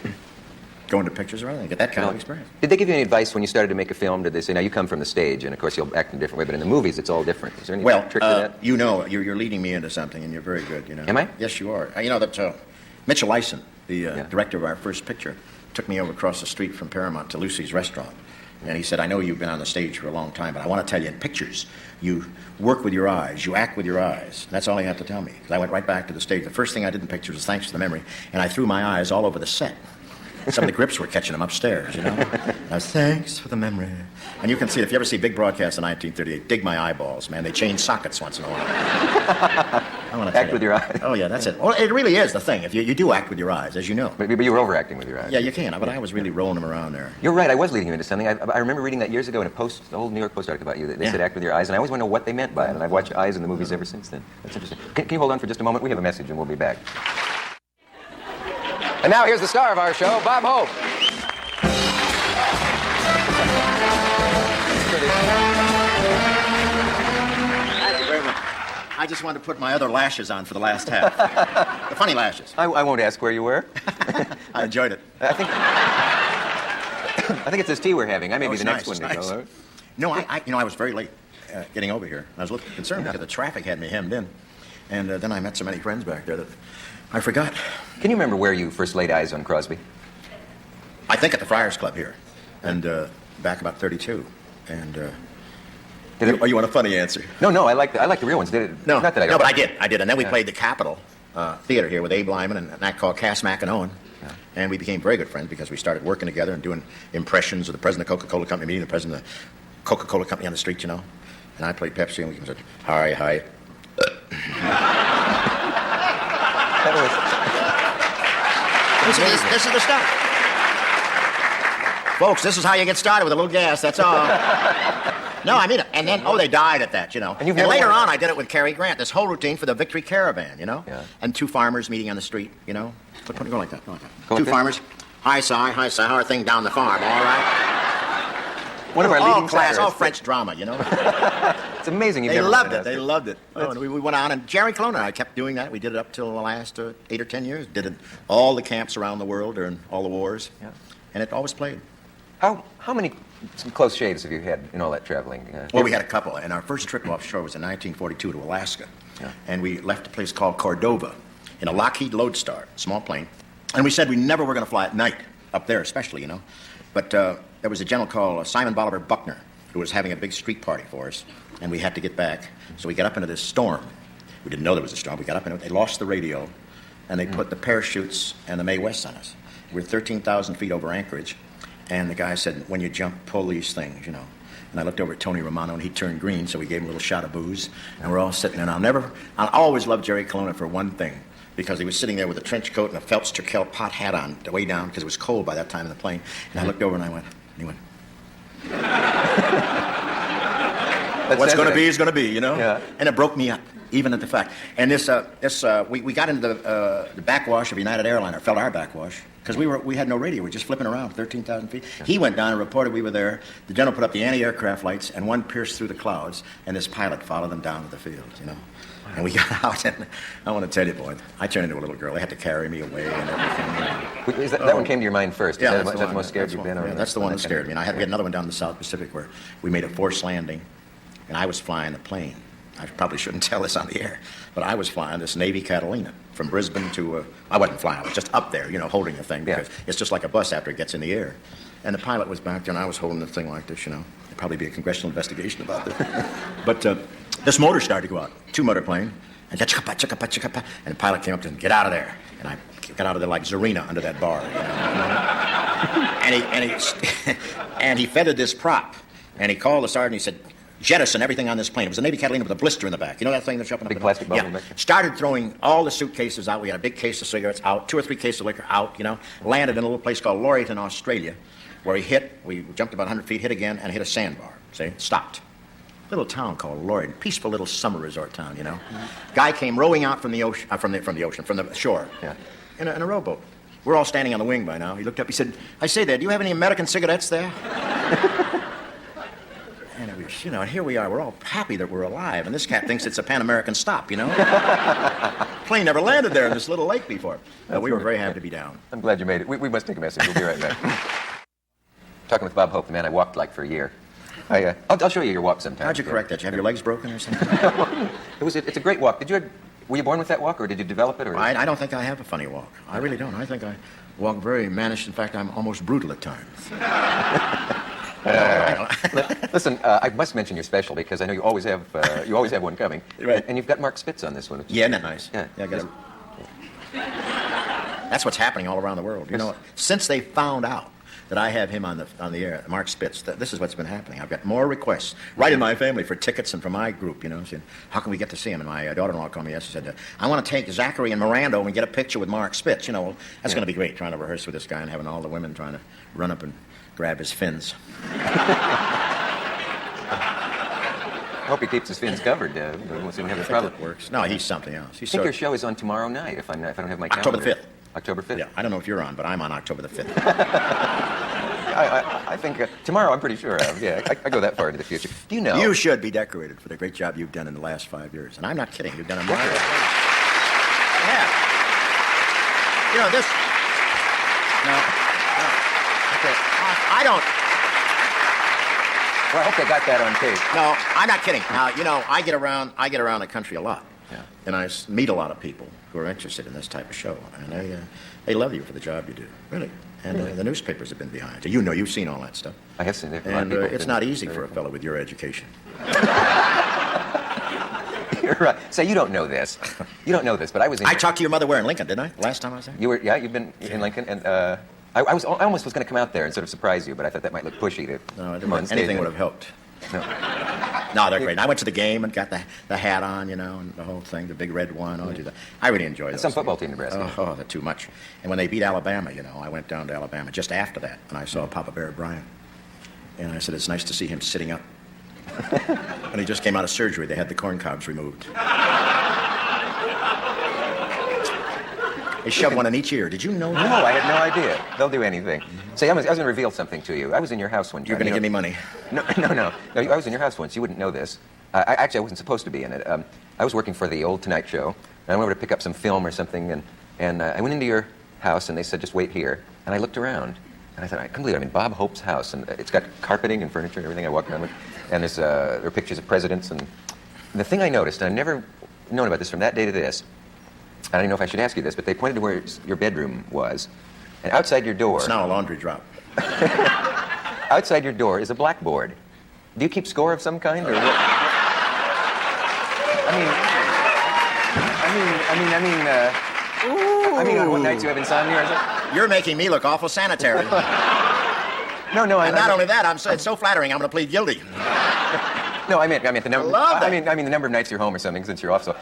Speaker 4: go into pictures or anything, get that kind of experience.
Speaker 3: Did they give you any advice when you started to make a film? Did they say, now you come from the stage, and of course you'll act in a different way, but in the movies it's all different? Is there any trick to that?
Speaker 4: You know, you're leading me into something, and you're very good. You know.
Speaker 3: Am I?
Speaker 4: Yes, you are. You know that Mitchell Eisen, the
Speaker 3: Yeah.
Speaker 4: director of our first picture, took me over across the street from Paramount to Lucy's restaurant. And he said, "I know you've been on the stage for a long time, but I want to tell you, in pictures, you work with your eyes, you act with your eyes." That's all he had to tell me. 'Cause I went right back to the stage. The first thing I did in pictures was thanks to the memory, and I threw my eyes all over the set. Some of the grips were catching them upstairs, you know. Thanks for the memory. And you can see it if you ever see big broadcasts in 1938. Dig my eyeballs, man. They change sockets once in a while. I want to
Speaker 3: Act with your eyes.
Speaker 4: Oh yeah, that's it. Well, it really is the thing. If you do act with your eyes, as you know.
Speaker 3: But you were overacting with your eyes.
Speaker 4: Yeah, you can. But I was really rolling them around there.
Speaker 3: You're right. I was leading you into something. I remember reading that years ago in an old New York Post article about you. They said act with your eyes, and I always want to know what they meant by it. And I've watched eyes in the movies ever since then. That's interesting. Can you hold on for just a moment? We have a message, and we'll be back. And now here's the star of our show, Bob Hope.
Speaker 4: Thank you very much. I just wanted to put my other lashes on for the last half. The funny lashes.
Speaker 3: I won't ask where you were.
Speaker 4: I enjoyed it.
Speaker 3: I think it's this tea we're having. I may be the next one to
Speaker 4: nice.
Speaker 3: go.
Speaker 4: No, I was very late getting over here. I was a little concerned because the traffic had me hemmed in. And then I met so many friends back there that I forgot.
Speaker 3: Can you remember where you first laid eyes on Crosby?
Speaker 4: I think at the Friars Club here. And back about 32. And you want a funny answer?
Speaker 3: No, I like the real ones. Did it?
Speaker 4: No,
Speaker 3: not that I
Speaker 4: no,
Speaker 3: don't.
Speaker 4: but I did. And then we played the Capitol Theater here with Abe Lyman and an act called Cass, Mack, and Owen. Yeah. And we became very good friends because we started working together and doing impressions of the president of the Coca-Cola Company, meeting the president of the Coca-Cola Company on the street, you know. And I played Pepsi, and we said, hi. This is the stuff. Folks, this is how you get started with a little gas, that's all. No, I mean it. And then, they died at that, you know. And later on, I did it with Cary Grant, this whole routine for the Victory Caravan, you know. Yeah. And two farmers meeting on the street, you know. Go like that. Two farmers. Hi, Si, how are things down the farm, all right?
Speaker 3: One of our leading
Speaker 4: class, all
Speaker 3: satirists.
Speaker 4: French drama, you know.
Speaker 3: It's amazing.
Speaker 4: They loved it. Oh, and we went on, and Jerry Colonna and I kept doing that. We did it up till the last 8 or 10 years. Did it all the camps around the world during all the wars. Yeah. And it always played.
Speaker 3: How many close shaves have you had in all that traveling?
Speaker 4: Well, we had a couple, and our first trip offshore was in 1942 to Alaska. Yeah. And we left a place called Cordova in a Lockheed Lodestar, small plane. And we said we never were going to fly at night, up there especially, you know. But there was a general called Simon Bolivar Buckner who was having a big street party for us, and we had to get back. So we got up into this storm. We didn't know there was a storm. We got up into it. They lost the radio, and they put the parachutes and the Mae West on us. We were 13,000 feet over Anchorage, and the guy said, when you jump, pull these things, you know. And I looked over at Tony Romano, and he turned green, so we gave him a little shot of booze, and we're all sitting there. And I'll always love Jerry Colonna for one thing, because he was sitting there with a trench coat and a Phelps Turkel pot hat on, way down, because it was cold by that time in the plane. And I looked over and he went, what's going to be is going to be, you know? Yeah. And it broke me up, even at the fact. And we got into the backwash of United Airlines, or fell our backwash, because we had no radio. We were just flipping around 13,000 feet. Yeah. He went down and reported we were there. The general put up the anti-aircraft lights, and one pierced through the clouds, and this pilot followed them down to the field, you know? And we got out, and I want to tell you, boy, I turned into a little girl. They had to carry me away and everything.
Speaker 3: That one came to your mind first?
Speaker 4: Yeah,
Speaker 3: that's the most scared you've been?
Speaker 4: Yeah, that's the one that scared me. And we had another one down in the South Pacific where we made a forced landing, and I was flying the plane. I probably shouldn't tell this on the air, but I was flying this Navy Catalina from Brisbane to, I wasn't flying, I was just up there, you know, holding the thing, because it's just like a bus after it gets in the air. And the pilot was back there, and I was holding the thing like this, you know. There'd probably be a congressional investigation about this. But this motor started to go out, two-motor plane, and the pilot came up to him, get out of there. And I got out of there like Zarina under that bar, you know. and he feathered this prop, and he called the sergeant, and he said, jettison everything on this plane. It was a Navy Catalina with a blister in the back. You know that thing that's up in the
Speaker 3: big plastic bubble?
Speaker 4: Yeah. Started throwing all the suitcases out. We had a big case of cigarettes out, 2 or 3 cases of liquor out, you know. Landed in a little place called Laurieton, Australia, where he hit. We jumped about 100 feet, hit again, and hit a sandbar. See? Stopped. Little town called Laurieton. Peaceful little summer resort town, you know. Mm-hmm. Guy came rowing out from the ocean, from the shore, in a rowboat. We're all standing on the wing by now. He looked up, he said, I say there, do you have any American cigarettes there? And it was, you know, and here we are, we're all happy that we're alive, and this cat thinks it's a Pan-American stop, you know? Plane never landed there in this little lake before. We were very happy to be down.
Speaker 3: I'm glad you made it. We must take a message. We'll be right back. Talking with Bob Hope, the man I walked like for a year. I'll show you your walk sometime.
Speaker 4: How'd you correct that? Did you have your legs broken or something?
Speaker 3: It's a great walk. Were you born with that walk, or did you develop it? Or
Speaker 4: I don't think I have a funny walk. I really don't. I think I walk very mannish. In fact, I'm almost brutal at times.
Speaker 3: Listen, I must mention your special, because I know you always have one coming.
Speaker 4: Right.
Speaker 3: And you've got Mark Spitz on this one.
Speaker 4: Yeah, isn't that nice?
Speaker 3: Yeah.
Speaker 4: I got it. That's what's happening all around the world. You know, since they found out that I have him on the air, Mark Spitz, this is what's been happening. I've got more requests right in my family for tickets and for my group, you know, saying, how can we get to see him? And my daughter-in-law called me yesterday and said, I want to take Zachary and Miranda and get a picture with Mark Spitz. You know, well, that's going to be great, trying to rehearse with this guy and having all the women trying to run up and grab his fins.
Speaker 3: I hope he keeps his fins covered. We won't have a problem.
Speaker 4: It works. No, he's something else.
Speaker 3: I think your show is on tomorrow night, if I don't have my
Speaker 4: October
Speaker 3: calendar.
Speaker 4: the 5th.
Speaker 3: October 5th?
Speaker 4: Yeah, I don't know if you're on, but I'm on October the 5th.
Speaker 3: I think tomorrow I'm pretty sure of. Yeah, I go that far into the future. Do you know?
Speaker 4: You should be decorated for the great job you've done in the last 5 years. And I'm not kidding. You've done a marvelous job. Yeah. You know, this... No. Okay. I don't...
Speaker 3: Well, I hope they got that on tape.
Speaker 4: No, I'm not kidding. Now, you know, I get around the country a lot.
Speaker 3: Yeah.
Speaker 4: And I meet a lot of people who are interested in this type of show. And they love you for the job you do. Really. And the newspapers have been behind you. You know, you've seen all that stuff.
Speaker 3: I have seen it.
Speaker 4: And it's not easy for a fellow with your education.
Speaker 3: You're right. So you don't know this. You don't know this, but I was in...
Speaker 4: I talked to your mother where in Lincoln, didn't I? Last time I was there?
Speaker 3: You were, yeah, you've been in Lincoln, and I almost was going to come out there and sort of surprise you, but I thought that might look pushy to come on stage.
Speaker 4: Anything would have helped.
Speaker 3: No.
Speaker 4: No, they're great. And I went to the game and got the hat on, you know, and the whole thing, the big red one. I really enjoyed it.
Speaker 3: Some football team in Nebraska.
Speaker 4: Oh, they're too much. And when they beat Alabama, you know, I went down to Alabama just after that, and I saw Papa Bear Bryant. And I said, it's nice to see him sitting up. And he just came out of surgery. They had the corn cobs removed. They shoved one in each ear. Did you know that?
Speaker 3: No, I had no idea. They'll do anything. Say, I was going to reveal something to you. I was in your house one time.
Speaker 4: You're going to give me money.
Speaker 3: No. I was in your house once. You wouldn't know this. I wasn't supposed to be in it. I was working for the old Tonight Show, and I went over to pick up some film or something, and I went into your house, and they said, just wait here. And I looked around, and I thought, I can't believe I'm in Bob Hope's house, and it's got carpeting and furniture and everything I walk around with, and there are pictures of presidents, and the thing I noticed, and I've never known about this from that day to this, I don't know if I should ask you this, but they pointed to where your bedroom was, and outside your door...
Speaker 4: It's now a laundry drop.
Speaker 3: Outside your door is a blackboard. Do you keep score of some kind, or what? I mean, on what nights you have insomnia or something?
Speaker 4: You're making me look awful sanitary.
Speaker 3: No,
Speaker 4: and not only that, it's so flattering, I'm going to plead guilty.
Speaker 3: No, I meant the number.
Speaker 4: Love that.
Speaker 3: I mean the number of nights you're home or something, since you're off. So,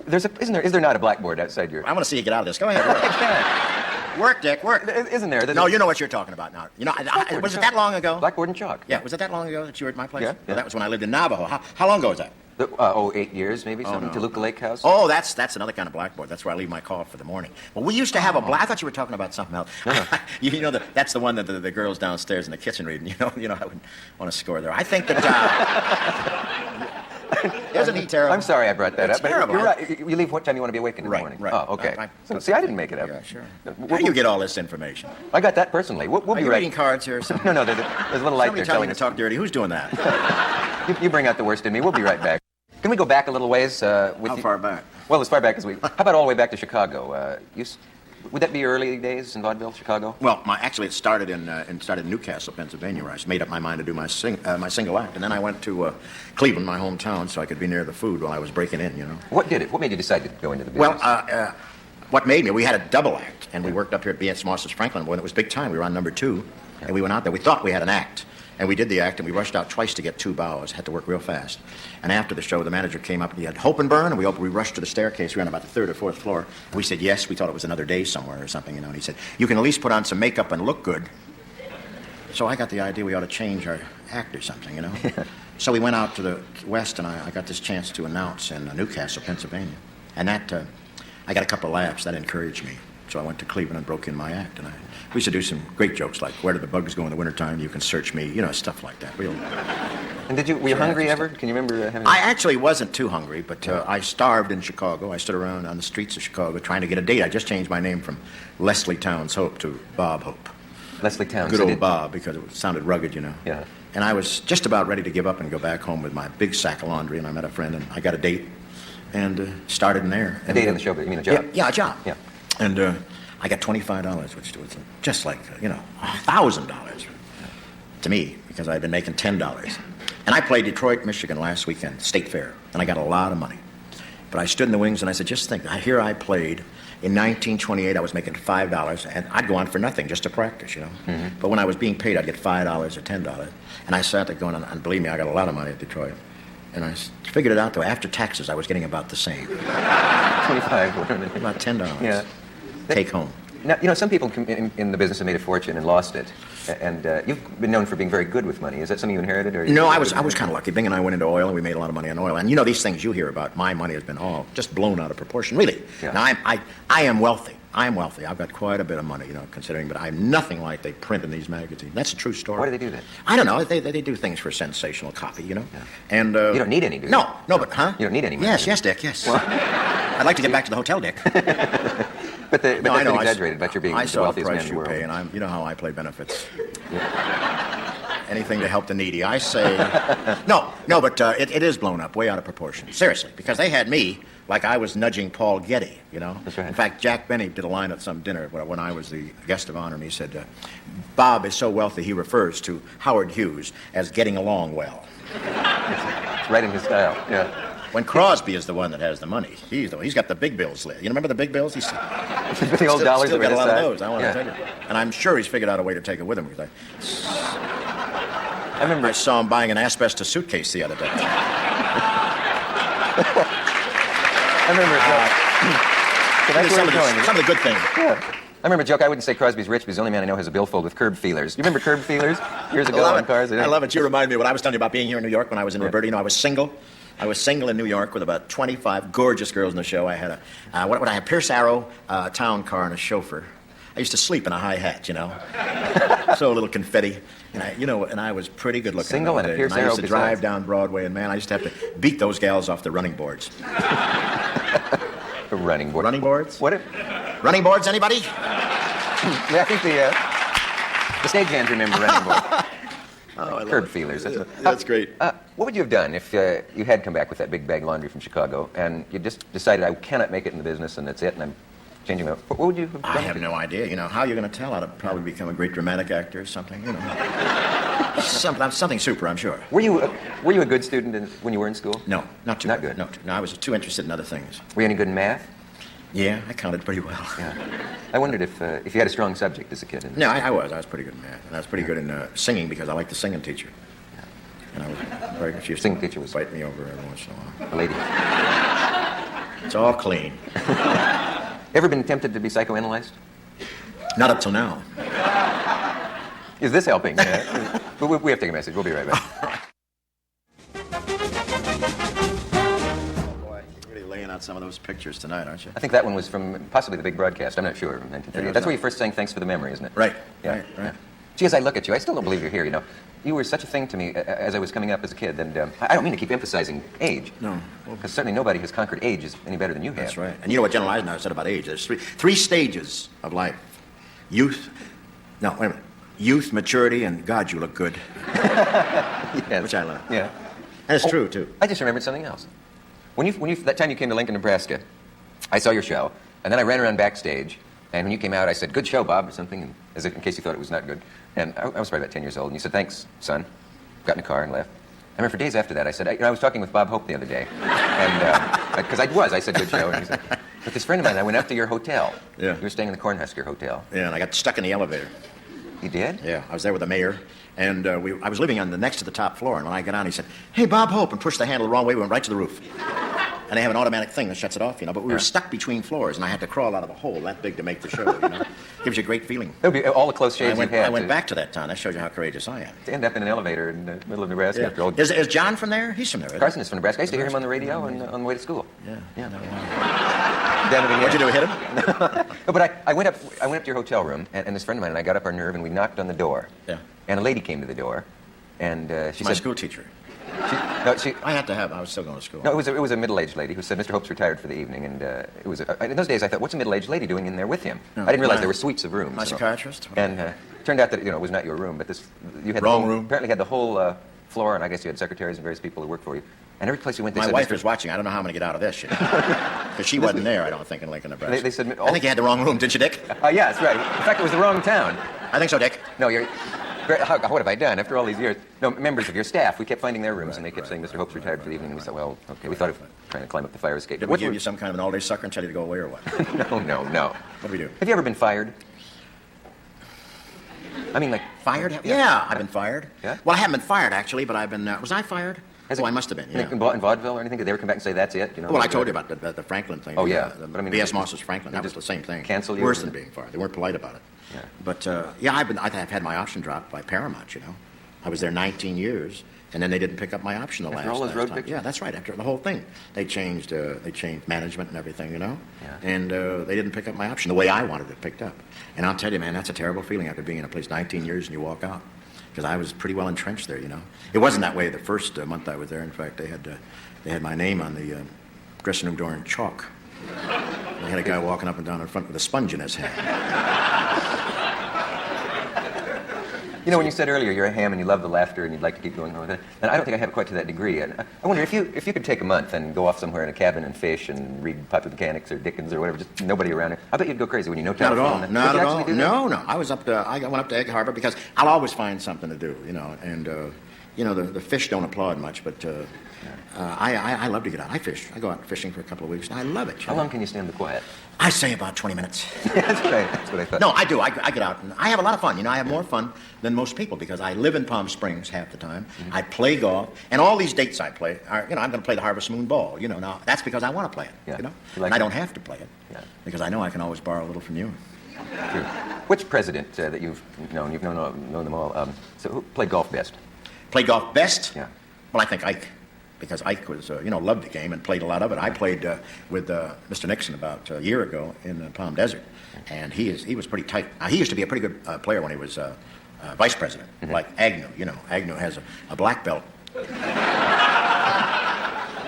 Speaker 3: is there not a blackboard outside your?
Speaker 4: I want to see you get out of this. Go ahead. Work, Dick, work.
Speaker 3: Isn't there?
Speaker 4: No, you know what you're talking about now. You know, was it that long ago?
Speaker 3: Blackboard and chalk.
Speaker 4: Yeah, was it that long ago that you were at my place?
Speaker 3: Yeah.
Speaker 4: Well, that was when I lived in Navajo. How long ago was that?
Speaker 3: 8 years, maybe, something.
Speaker 4: no.
Speaker 3: Toluca Lake House.
Speaker 4: Oh, that's another kind of blackboard. That's where I leave my call for the morning. Well, we used to have a I thought you were talking about something else.
Speaker 3: No.
Speaker 4: You know, that's the one that the girls downstairs in the kitchen reading. You know, I wouldn't want to score there. I think that... Isn't he terrible?
Speaker 3: I'm sorry I brought that up.
Speaker 4: Terrible.
Speaker 3: But you're right. You leave what time you want to be awake in the morning.
Speaker 4: Right.
Speaker 3: Oh, okay. See, I didn't make it up.
Speaker 4: Yeah, sure. How do you get all this information?
Speaker 3: I got that personally. We'll
Speaker 4: Are
Speaker 3: be
Speaker 4: you
Speaker 3: right.
Speaker 4: reading cards here or something?
Speaker 3: No, there's a little light there
Speaker 4: telling
Speaker 3: telling
Speaker 4: me to
Speaker 3: us.
Speaker 4: talk dirty. Who's doing that?
Speaker 3: You bring out the worst in me. We'll be right back. Can we go back a little ways?
Speaker 4: How far back?
Speaker 3: Well, as far back as we... How about all the way back to Chicago? Would that be your early days in vaudeville, Chicago?
Speaker 4: Well, actually, it started in Newcastle, Pennsylvania, where I made up my mind to do my single act, and then I went to Cleveland, my hometown, so I could be near the food while I was breaking in. You know.
Speaker 3: What did it? What made you decide to go into the business?
Speaker 4: Well, what made me? We had a double act, and we worked up here at B.S. Moss's Franklin when it was big time. We were on number 2, and we went out there. We thought we had an act. And we did the act, and we rushed out twice to get 2 bows. Had to work real fast. And after the show, the manager came up, and he had Hope and Burn, and we rushed to the staircase. We were on about the 3rd or 4th floor. And we said yes. We thought it was another day somewhere or something, you know. And he said, you can at least put on some makeup and look good. So I got the idea we ought to change our act or something, you know. So we went out to the west, and I got this chance to announce in Newcastle, Pennsylvania. And that, I got a couple of laughs. That encouraged me. So I went to Cleveland and broke in my act, and we used to do some great jokes like, where do the bugs go in the wintertime? You can search me, you know, stuff like that.
Speaker 3: And were you hungry ever? Can you remember having...
Speaker 4: I actually wasn't too hungry, but I starved in Chicago. I stood around on the streets of Chicago trying to get a date. I just changed my name from Leslie Towns Hope to Bob Hope.
Speaker 3: Leslie Towns.
Speaker 4: Good old Bob, because it sounded rugged, you know.
Speaker 3: Yeah.
Speaker 4: And I was just about ready to give up and go back home with my big sack of laundry, and I met a friend, and I got a date, and started in there.
Speaker 3: A date on the show, but you mean a job?
Speaker 4: Yeah, a job.
Speaker 3: Yeah.
Speaker 4: And I got $25, which was just like, $1,000 to me, because I had been making $10. And I played Detroit, Michigan last weekend, State Fair, and I got a lot of money. But I stood in the wings and I said, just think, here I played. In 1928, I was making $5, and I'd go on for nothing just to practice, you know.
Speaker 3: Mm-hmm.
Speaker 4: But when I was being paid, I'd get $5 or $10. And I sat there going, and believe me, I got a lot of money at Detroit. And I figured it out, though. After taxes, I was getting about the same.
Speaker 3: 25.
Speaker 4: About $10.
Speaker 3: Yeah.
Speaker 4: Take home.
Speaker 3: Now, you know, some people in the business have made a fortune and lost it. And you've been known for being very good with money. Is that something you inherited? Or
Speaker 4: No, I was kind of lucky. Bing and I went into oil, and we made a lot of money on oil. And you know, these things you hear about, my money has been all just blown out of proportion, really.
Speaker 3: Yeah.
Speaker 4: Now, I am wealthy. I am wealthy. I've got quite a bit of money, you know, considering, but I'm nothing like they print in these magazines. That's a true story.
Speaker 3: Why do they do that?
Speaker 4: I don't know. They do things for sensational copy, you know.
Speaker 3: Yeah.
Speaker 4: And
Speaker 3: you don't need any, do you?
Speaker 4: No, but
Speaker 3: You don't need any money.
Speaker 4: Yes, Dick. Yes. Well, I'd like to get back to the hotel, Dick.
Speaker 3: But
Speaker 4: No,
Speaker 3: that's
Speaker 4: I know.
Speaker 3: exaggerated about your being
Speaker 4: I
Speaker 3: the
Speaker 4: saw the
Speaker 3: wealthiest man
Speaker 4: price
Speaker 3: in the
Speaker 4: you
Speaker 3: world.
Speaker 4: pay, and you know how I play benefits. Anything to help the needy. I say, no, but it is blown up way out of proportion. Seriously, because they had me like I was nudging Paul Getty, you know.
Speaker 3: That's right.
Speaker 4: In fact, Jack Benny did a line at some dinner when I was the guest of honor, and he said, Bob is so wealthy he refers to Howard Hughes as getting along well.
Speaker 3: It's right in his style. Yeah.
Speaker 4: When Crosby is the one that has the money, he's got the big bills. You remember the big bills? He's
Speaker 3: The old dollars
Speaker 4: still
Speaker 3: that
Speaker 4: got a lot of
Speaker 3: aside.
Speaker 4: those. I want to tell you, and I'm sure he's figured out a way to take it with him. Because I saw him buying an asbestos suitcase the other day.
Speaker 3: I remember so that's where we're going.
Speaker 4: Some of the good things.
Speaker 3: Yeah. I remember a joke. I wouldn't say Crosby's rich, but he's the only man I know who has a billfold with curb feelers. You remember curb feelers years ago on cars?
Speaker 4: I love it. You remind me of what I was telling you about being here in New York when I was in Roberta. You know, I was single. I was single in New York with about 25 gorgeous girls in the show. I had I had Pierce Arrow town car and a chauffeur. I used to sleep in a high hat, you know. So a little confetti. And I was pretty good looking.
Speaker 3: Single and a Pierce
Speaker 4: I
Speaker 3: Arrow
Speaker 4: used to drive down Broadway, and man, I used to have to beat those gals off the running boards.
Speaker 3: The running board.
Speaker 4: Running boards?
Speaker 3: What if?
Speaker 4: Running boards, anybody?
Speaker 3: Yeah, I think the stagehands remember running board.
Speaker 4: Oh, I love
Speaker 3: Curb
Speaker 4: it.
Speaker 3: feelers.
Speaker 4: That's great.
Speaker 3: What would you have done if you had come back with that big bag laundry from Chicago and you just decided I cannot make it in the business and that's it and I'm changing my... What would you have done?
Speaker 4: I have no idea. You know, how are you going to tell? I'd probably become a great dramatic actor or something, you know. Something super, I'm sure.
Speaker 3: Were you a good student when you were in school?
Speaker 4: No, not too
Speaker 3: Not
Speaker 4: good.
Speaker 3: good.
Speaker 4: No, I was too interested in other things.
Speaker 3: Were you any good in math?
Speaker 4: Yeah, I counted pretty well.
Speaker 3: Yeah. I wondered if you had a strong subject as a kid.
Speaker 4: No, I was pretty good in math. And I was pretty good in singing because I liked the singing teacher. And I was very good. She used to
Speaker 3: Singing teacher was...
Speaker 4: bite me over every once in a while.
Speaker 3: A lady.
Speaker 4: It's all clean.
Speaker 3: Ever been tempted to be psychoanalyzed?
Speaker 4: Not up till now.
Speaker 3: Is this helping? But we have to take a message. We'll be right back.
Speaker 4: Boy, you're really laying out some of those pictures tonight, aren't you?
Speaker 3: I think that one was from possibly the big broadcast. I'm not sure. 1938.
Speaker 4: Yeah,
Speaker 3: That's where you first sang "Thanks for the Memory," isn't it?
Speaker 4: Right.
Speaker 3: Yeah.
Speaker 4: Right.
Speaker 3: Yeah. Gee, as I look at you, I still don't believe you're here. You know, you were such a thing to me as I was coming up as a kid, and I don't mean to keep emphasizing age.
Speaker 4: No.
Speaker 3: Because certainly nobody has conquered age any better than you have.
Speaker 4: That's right. And you know what General Eisenhower said about age? There's three stages of life. Youth. No, wait a minute. Youth, maturity, and God, you look good.
Speaker 3: Yes.
Speaker 4: Which I love.
Speaker 3: Yeah.
Speaker 4: And it's true, too.
Speaker 3: I just remembered something else. When you that time you came to Lincoln, Nebraska, I saw your show, and then I ran around backstage, and when you came out, I said, "Good show, Bob," or something, and in case you thought it was not good. And I was probably about 10 years old, and you said, "Thanks, son." Got in a car and left. I remember for days after that, I said, I was talking with Bob Hope the other day, and because I said, "Good show," and he said, "But this friend of mine, I went up to your hotel.
Speaker 4: Yeah.
Speaker 3: You were staying in the Cornhusker Hotel."
Speaker 4: Yeah, and I got stuck in the elevator.
Speaker 3: You did?
Speaker 4: Yeah, I was there with the mayor, and I was living on the next to the top floor, and when I got on, he said, "Hey, Bob Hope," and pushed the handle the wrong way. We went right to the roof. And they have an automatic thing that shuts it off, you know, but we were stuck between floors, and I had to crawl out of a hole that big to make the show, you know. Gives you a great feeling.
Speaker 3: That would be all the close shaves you've had.
Speaker 4: I went back to that town. That shows you how courageous I am.
Speaker 3: To end up in an elevator in the middle of Nebraska after all.
Speaker 4: Is John from there? He's from there, isn't he?
Speaker 3: Carson is from Nebraska. I used to hear him on the radio on the way to school.
Speaker 4: Yeah.
Speaker 3: Yeah.
Speaker 4: No,
Speaker 3: What'd
Speaker 4: you do, hit him?
Speaker 3: No, but I went up to your hotel room, and this friend of mine and I got up our nerve, and we knocked on the door.
Speaker 4: Yeah.
Speaker 3: And a lady came to the door, and she
Speaker 4: My
Speaker 3: said...
Speaker 4: school teacher.
Speaker 3: I
Speaker 4: was still going to school.
Speaker 3: No, it was a middle-aged lady who said, "Mr. Hope's retired for the evening," and it was... in those days, I thought, what's a middle-aged lady doing in there with him?
Speaker 4: No,
Speaker 3: I didn't realize
Speaker 4: my-
Speaker 3: there were suites of rooms.
Speaker 4: My psychiatrist?
Speaker 3: And it turned out that, it was not your room, but you had
Speaker 4: Wrong room.
Speaker 3: Apparently had the whole floor, and I guess you had secretaries and various people who worked for you. And every place you went, they
Speaker 4: My
Speaker 3: said...
Speaker 4: wife
Speaker 3: "Mr.
Speaker 4: was watching. I don't know how I'm going to get out of this, you know. Because she wasn't there, I don't think, in Lincoln, Nebraska.
Speaker 3: They said...
Speaker 4: I think you had the wrong room, didn't you, Dick?
Speaker 3: Yeah, that's right. In fact, it was the wrong town.
Speaker 4: I think so, Dick.
Speaker 3: No, you're What have I done after all these years? No, members of your staff, we kept finding their rooms, and they kept saying, Mr. Hope's retired for the evening. And we said, well, okay. We thought of trying to climb up the fire escape.
Speaker 4: Did we give you some kind of an all-day sucker and tell you to go away or what?
Speaker 3: No.
Speaker 4: What do we do?
Speaker 3: Have you ever been fired? I mean, like...
Speaker 4: Fired? Yeah, I've been fired.
Speaker 3: Yeah?
Speaker 4: Well, I haven't been fired, actually, but I've been... was I fired? I must have been, yeah.
Speaker 3: In vaudeville or anything? Did they ever come back and say, that's it? You know,
Speaker 4: well, I told you about the Franklin thing.
Speaker 3: Oh, yeah.
Speaker 4: But
Speaker 3: I mean,
Speaker 4: B.S. Moss's Franklin. That was the same thing.
Speaker 3: Cancel you?
Speaker 4: Worse than being fired. They weren't polite about it.
Speaker 3: Yeah.
Speaker 4: But, I've had my option dropped by Paramount, you know. I was there 19 years, and then they didn't pick up my option the
Speaker 3: After all those road
Speaker 4: time.
Speaker 3: pictures?
Speaker 4: Yeah, that's right. After the whole thing. They changed management and everything, you know.
Speaker 3: Yeah.
Speaker 4: And they didn't pick up my option the way I wanted it picked up. And I'll tell you, man, that's a terrible feeling after being in a place 19 years and you walk out. Because I was pretty well entrenched there, you know. It wasn't that way the first month I was there. In fact, they had my name on the dressing room door in chalk. They had a guy walking up and down in front with a sponge in his hand.
Speaker 3: You know, when you said earlier you're a ham and you love the laughter and you'd like to keep going on with it, and I don't think I have it quite to that degree. And I wonder if you could take a month and go off somewhere in a cabin and fish and read Popular Mechanics or Dickens or whatever, just nobody around it. I bet you'd go crazy when you know
Speaker 4: Not at all.
Speaker 3: telephone.
Speaker 4: Not
Speaker 3: Would you
Speaker 4: at all.
Speaker 3: actually do that?
Speaker 4: No. I went up to Egg Harbor because I'll always find something to do, you know. And you know, the fish don't applaud much, but I love to get out. I fish. I go out fishing for a couple of weeks, and I love it.
Speaker 3: How long can you stand the quiet?
Speaker 4: I say about 20 minutes.
Speaker 3: That's right. That's what I thought.
Speaker 4: No, I do. I get out, and I have a lot of fun. You know, I have more fun than most people because I live in Palm Springs half the time. Mm-hmm. I play golf, and all these dates I play are, you know, I'm going to play the Harvest Moon Ball. You know, now that's because I want to play it.
Speaker 3: Yeah.
Speaker 4: You know,
Speaker 3: You like
Speaker 4: and I
Speaker 3: it?
Speaker 4: don't have to play it because I know I can always borrow a little from you.
Speaker 3: True. Which president that you've known them all, so who played golf best?
Speaker 4: Played golf best?
Speaker 3: Yeah.
Speaker 4: Well, I think Ike, because Ike was, loved the game and played a lot of it. I played with Mr. Nixon about a year ago in the Palm Desert, and he was pretty tight. Now, he used to be a pretty good player when he was vice president, like Agnew. You know, Agnew has a black belt. He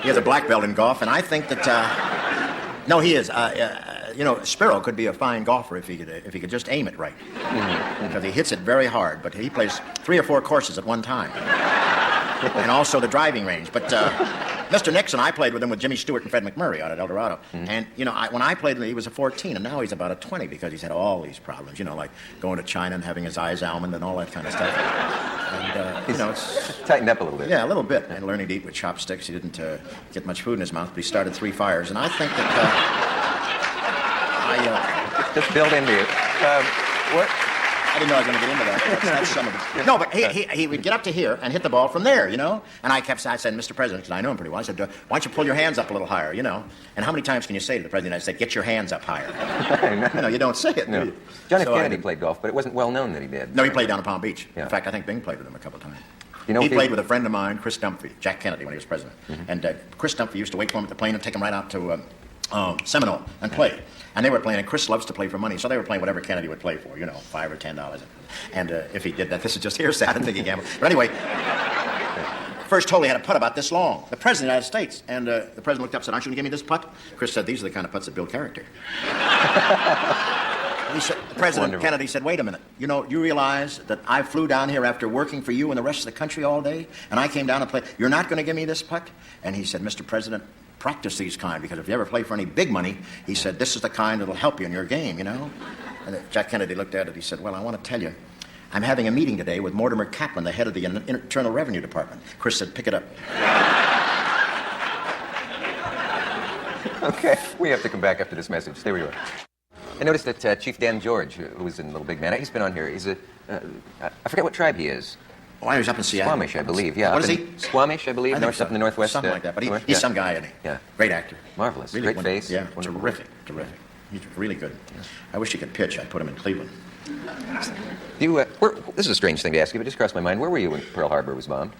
Speaker 4: has a black belt in golf, and I think that no, he is. Spiro could be a fine golfer if he could just aim it right, because he hits it very hard. But he plays 3 or 4 courses at one time. And also the driving range. But Mr. Nixon, I played with him with Jimmy Stewart and Fred McMurray out at El Dorado. Mm-hmm. And, you know, when I played with him, he was a 14, and now he's about a 20 because he's had all these problems, you know, like going to China and having his eyes almond and all that kind of stuff. And, it's...
Speaker 3: Tightened up a little bit.
Speaker 4: Yeah, a little bit. And learning to eat with chopsticks. He didn't get much food in his mouth, but he started 3 fires. And I think that...
Speaker 3: Just build into you. What?
Speaker 4: I didn't know I was going to get into that. That's some of it. No, but he would get up to here and hit the ball from there, you know? And I said, Mr. President, because I know him pretty well, I said, why don't you pull your hands up a little higher, you know? And how many times can you say to the President of the United States, get your hands up higher? You know, you don't say it,
Speaker 3: no.
Speaker 4: do you?
Speaker 3: John F. Kennedy played golf, but it wasn't well known that he did.
Speaker 4: No, he played down at Palm Beach.
Speaker 3: Yeah.
Speaker 4: In fact, I think Bing played with him a couple of times.
Speaker 3: You know,
Speaker 4: he played with a friend of mine, Chris Dunphy, Jack Kennedy, when he was president. Mm-hmm. And Chris Dunphy used to wait for him at the plane and take him right out to Seminole and play. And they were playing, and Chris loves to play for money, so they were playing whatever Kennedy would play for, you know, $5 or $10. And if he did that, this is just hearsay, I didn't think he gambled. But anyway, first hole he had a putt about this long, the President of the United States. And the President looked up and said, aren't you going to give me this putt? Chris said, these are the kind of putts that build character. President Kennedy said, wait a minute, you know, you realize that I flew down here after working for you and the rest of the country all day, and I came down and played. You're not going to give me this putt? And he said, Mr. President, practice these kind, because if you ever play for any big money, he said, this is the kind that'll help you in your game, you know? And Jack Kennedy looked at it, he said, well, I want to tell you, I'm having a meeting today with Mortimer Kaplan, the head of the Internal Revenue Department. Chris said, pick it up.
Speaker 3: Okay, we have to come back after this message. Stay where you are. I noticed that Chief Dan George, who was in Little Big Man, he's been on here. He's I forget what tribe he is.
Speaker 4: Oh, he was up in Seattle.
Speaker 3: Squamish, I believe, yeah.
Speaker 4: What is he?
Speaker 3: Squamish, I believe,
Speaker 4: Up
Speaker 3: in the Northwest.
Speaker 4: Something like that, but he's some guy, isn't he?
Speaker 3: Yeah.
Speaker 4: Great actor.
Speaker 3: Marvelous.
Speaker 4: Really
Speaker 3: Great face.
Speaker 4: Yeah,
Speaker 3: Wonderful.
Speaker 4: terrific. He's really good. I wish he could pitch. I'd put him in Cleveland.
Speaker 3: This is a strange thing to ask you, but it just crossed my mind. Where were you when Pearl Harbor was bombed?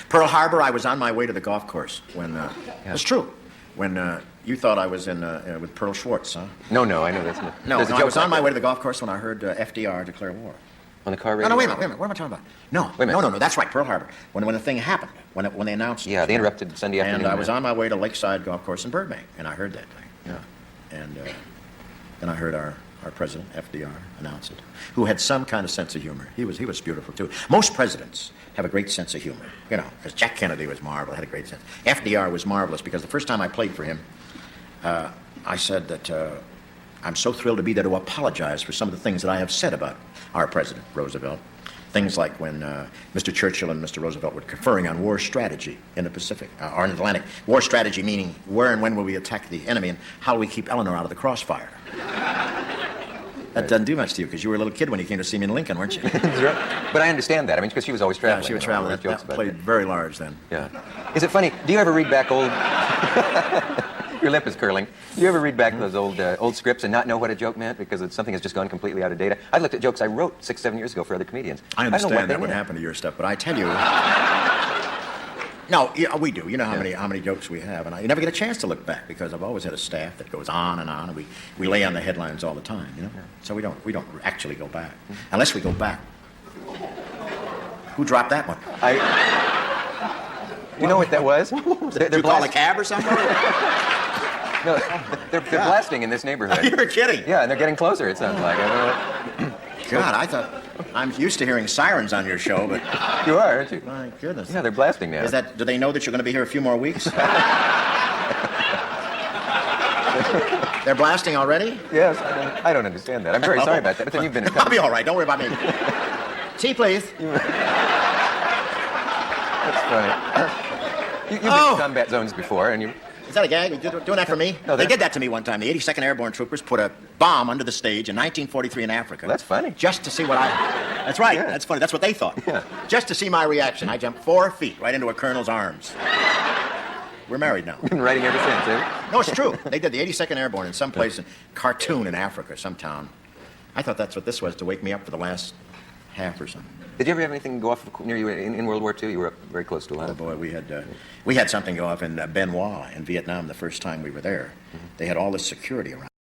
Speaker 4: Pearl Harbor, I was on my way to the golf course when... It's true. When you thought I was in with Pearl Schwartz, huh?
Speaker 3: No, I know that's not...
Speaker 4: No, I was on my way to the golf course when I heard FDR declare war.
Speaker 3: On the car radio?
Speaker 4: No, wait a minute. What am I talking about? No, that's right, Pearl Harbor. When the thing happened, when they announced it.
Speaker 3: Yeah, they interrupted Sunday afternoon.
Speaker 4: And I was on my way to Lakeside Golf Course in Burbank, and I heard that thing. Yeah. And then I heard our president, FDR, announce it, who had some kind of sense of humor. He was beautiful, too. Most presidents have a great sense of humor, you know, because Jack Kennedy was marvelous, had a great sense. FDR was marvelous, because the first time I played for him, I said that I'm so thrilled to be there to apologize for some of the things that I have said about our president, Roosevelt. Things like when Mr. Churchill and Mr. Roosevelt were conferring on war strategy in the Pacific, or in the Atlantic. War strategy meaning where and when will we attack the enemy and how do we keep Eleanor out of the crossfire. That doesn't do much to you because you were a little kid when you came to see me in Lincoln, weren't you?
Speaker 3: But I understand that. I mean, because she was always traveling.
Speaker 4: Yeah, she was traveling. That played very large then.
Speaker 3: Yeah. Is it funny? Do you ever read back old... Your lip is curling. Do you ever read back those old scripts and not know what a joke meant because something has just gone completely out of date? I looked at jokes I wrote 6, 7 years ago for other comedians.
Speaker 4: I understand that would happen to your stuff, but I tell you... No, yeah, we do. You know how many jokes we have, and you never get a chance to look back because I've always had a staff that goes on, and we lay on the headlines all the time, you know. Yeah. So we don't actually go back unless we go back. Who dropped that one?
Speaker 3: You know what that was?
Speaker 4: Did you call a cab or something?
Speaker 3: No, they're blasting in this neighborhood.
Speaker 4: You're kidding.
Speaker 3: Yeah, and they're getting closer. It sounds like.
Speaker 4: God, I thought I'm used to hearing sirens on your show, but
Speaker 3: you are, aren't you?
Speaker 4: My goodness.
Speaker 3: Yeah, they're blasting now.
Speaker 4: Do they know that you're going to be here a few more weeks? They're blasting already?
Speaker 3: Yes, I don't understand that. I'm very sorry about that. But then you've been.
Speaker 4: I'll be all right. Don't worry about me. Tea, please.
Speaker 3: That's funny. You've been in combat zones before, and you.
Speaker 4: Is that a gag? You doing that for me?
Speaker 3: No,
Speaker 4: they did that to me one time. The 82nd Airborne Troopers put a bomb under the stage in 1943 in Africa.
Speaker 3: That's funny.
Speaker 4: Just to see what I... That's right.
Speaker 3: Yeah.
Speaker 4: That's funny. That's what they thought.
Speaker 3: Yeah.
Speaker 4: Just to see my reaction. I jumped 4 feet right into a colonel's arms. We're married now.
Speaker 3: Been writing ever since, eh?
Speaker 4: No, it's true. They did the 82nd Airborne in some place in Khartoum in Africa, some town. I thought that's what this was, to wake me up for the last half or something.
Speaker 3: Did you ever have anything go off near you in World War II? You were up very close to a lot
Speaker 4: Oh,
Speaker 3: of...
Speaker 4: boy, we had something go off in Benoit in Vietnam the first time we were there. They had all this security around.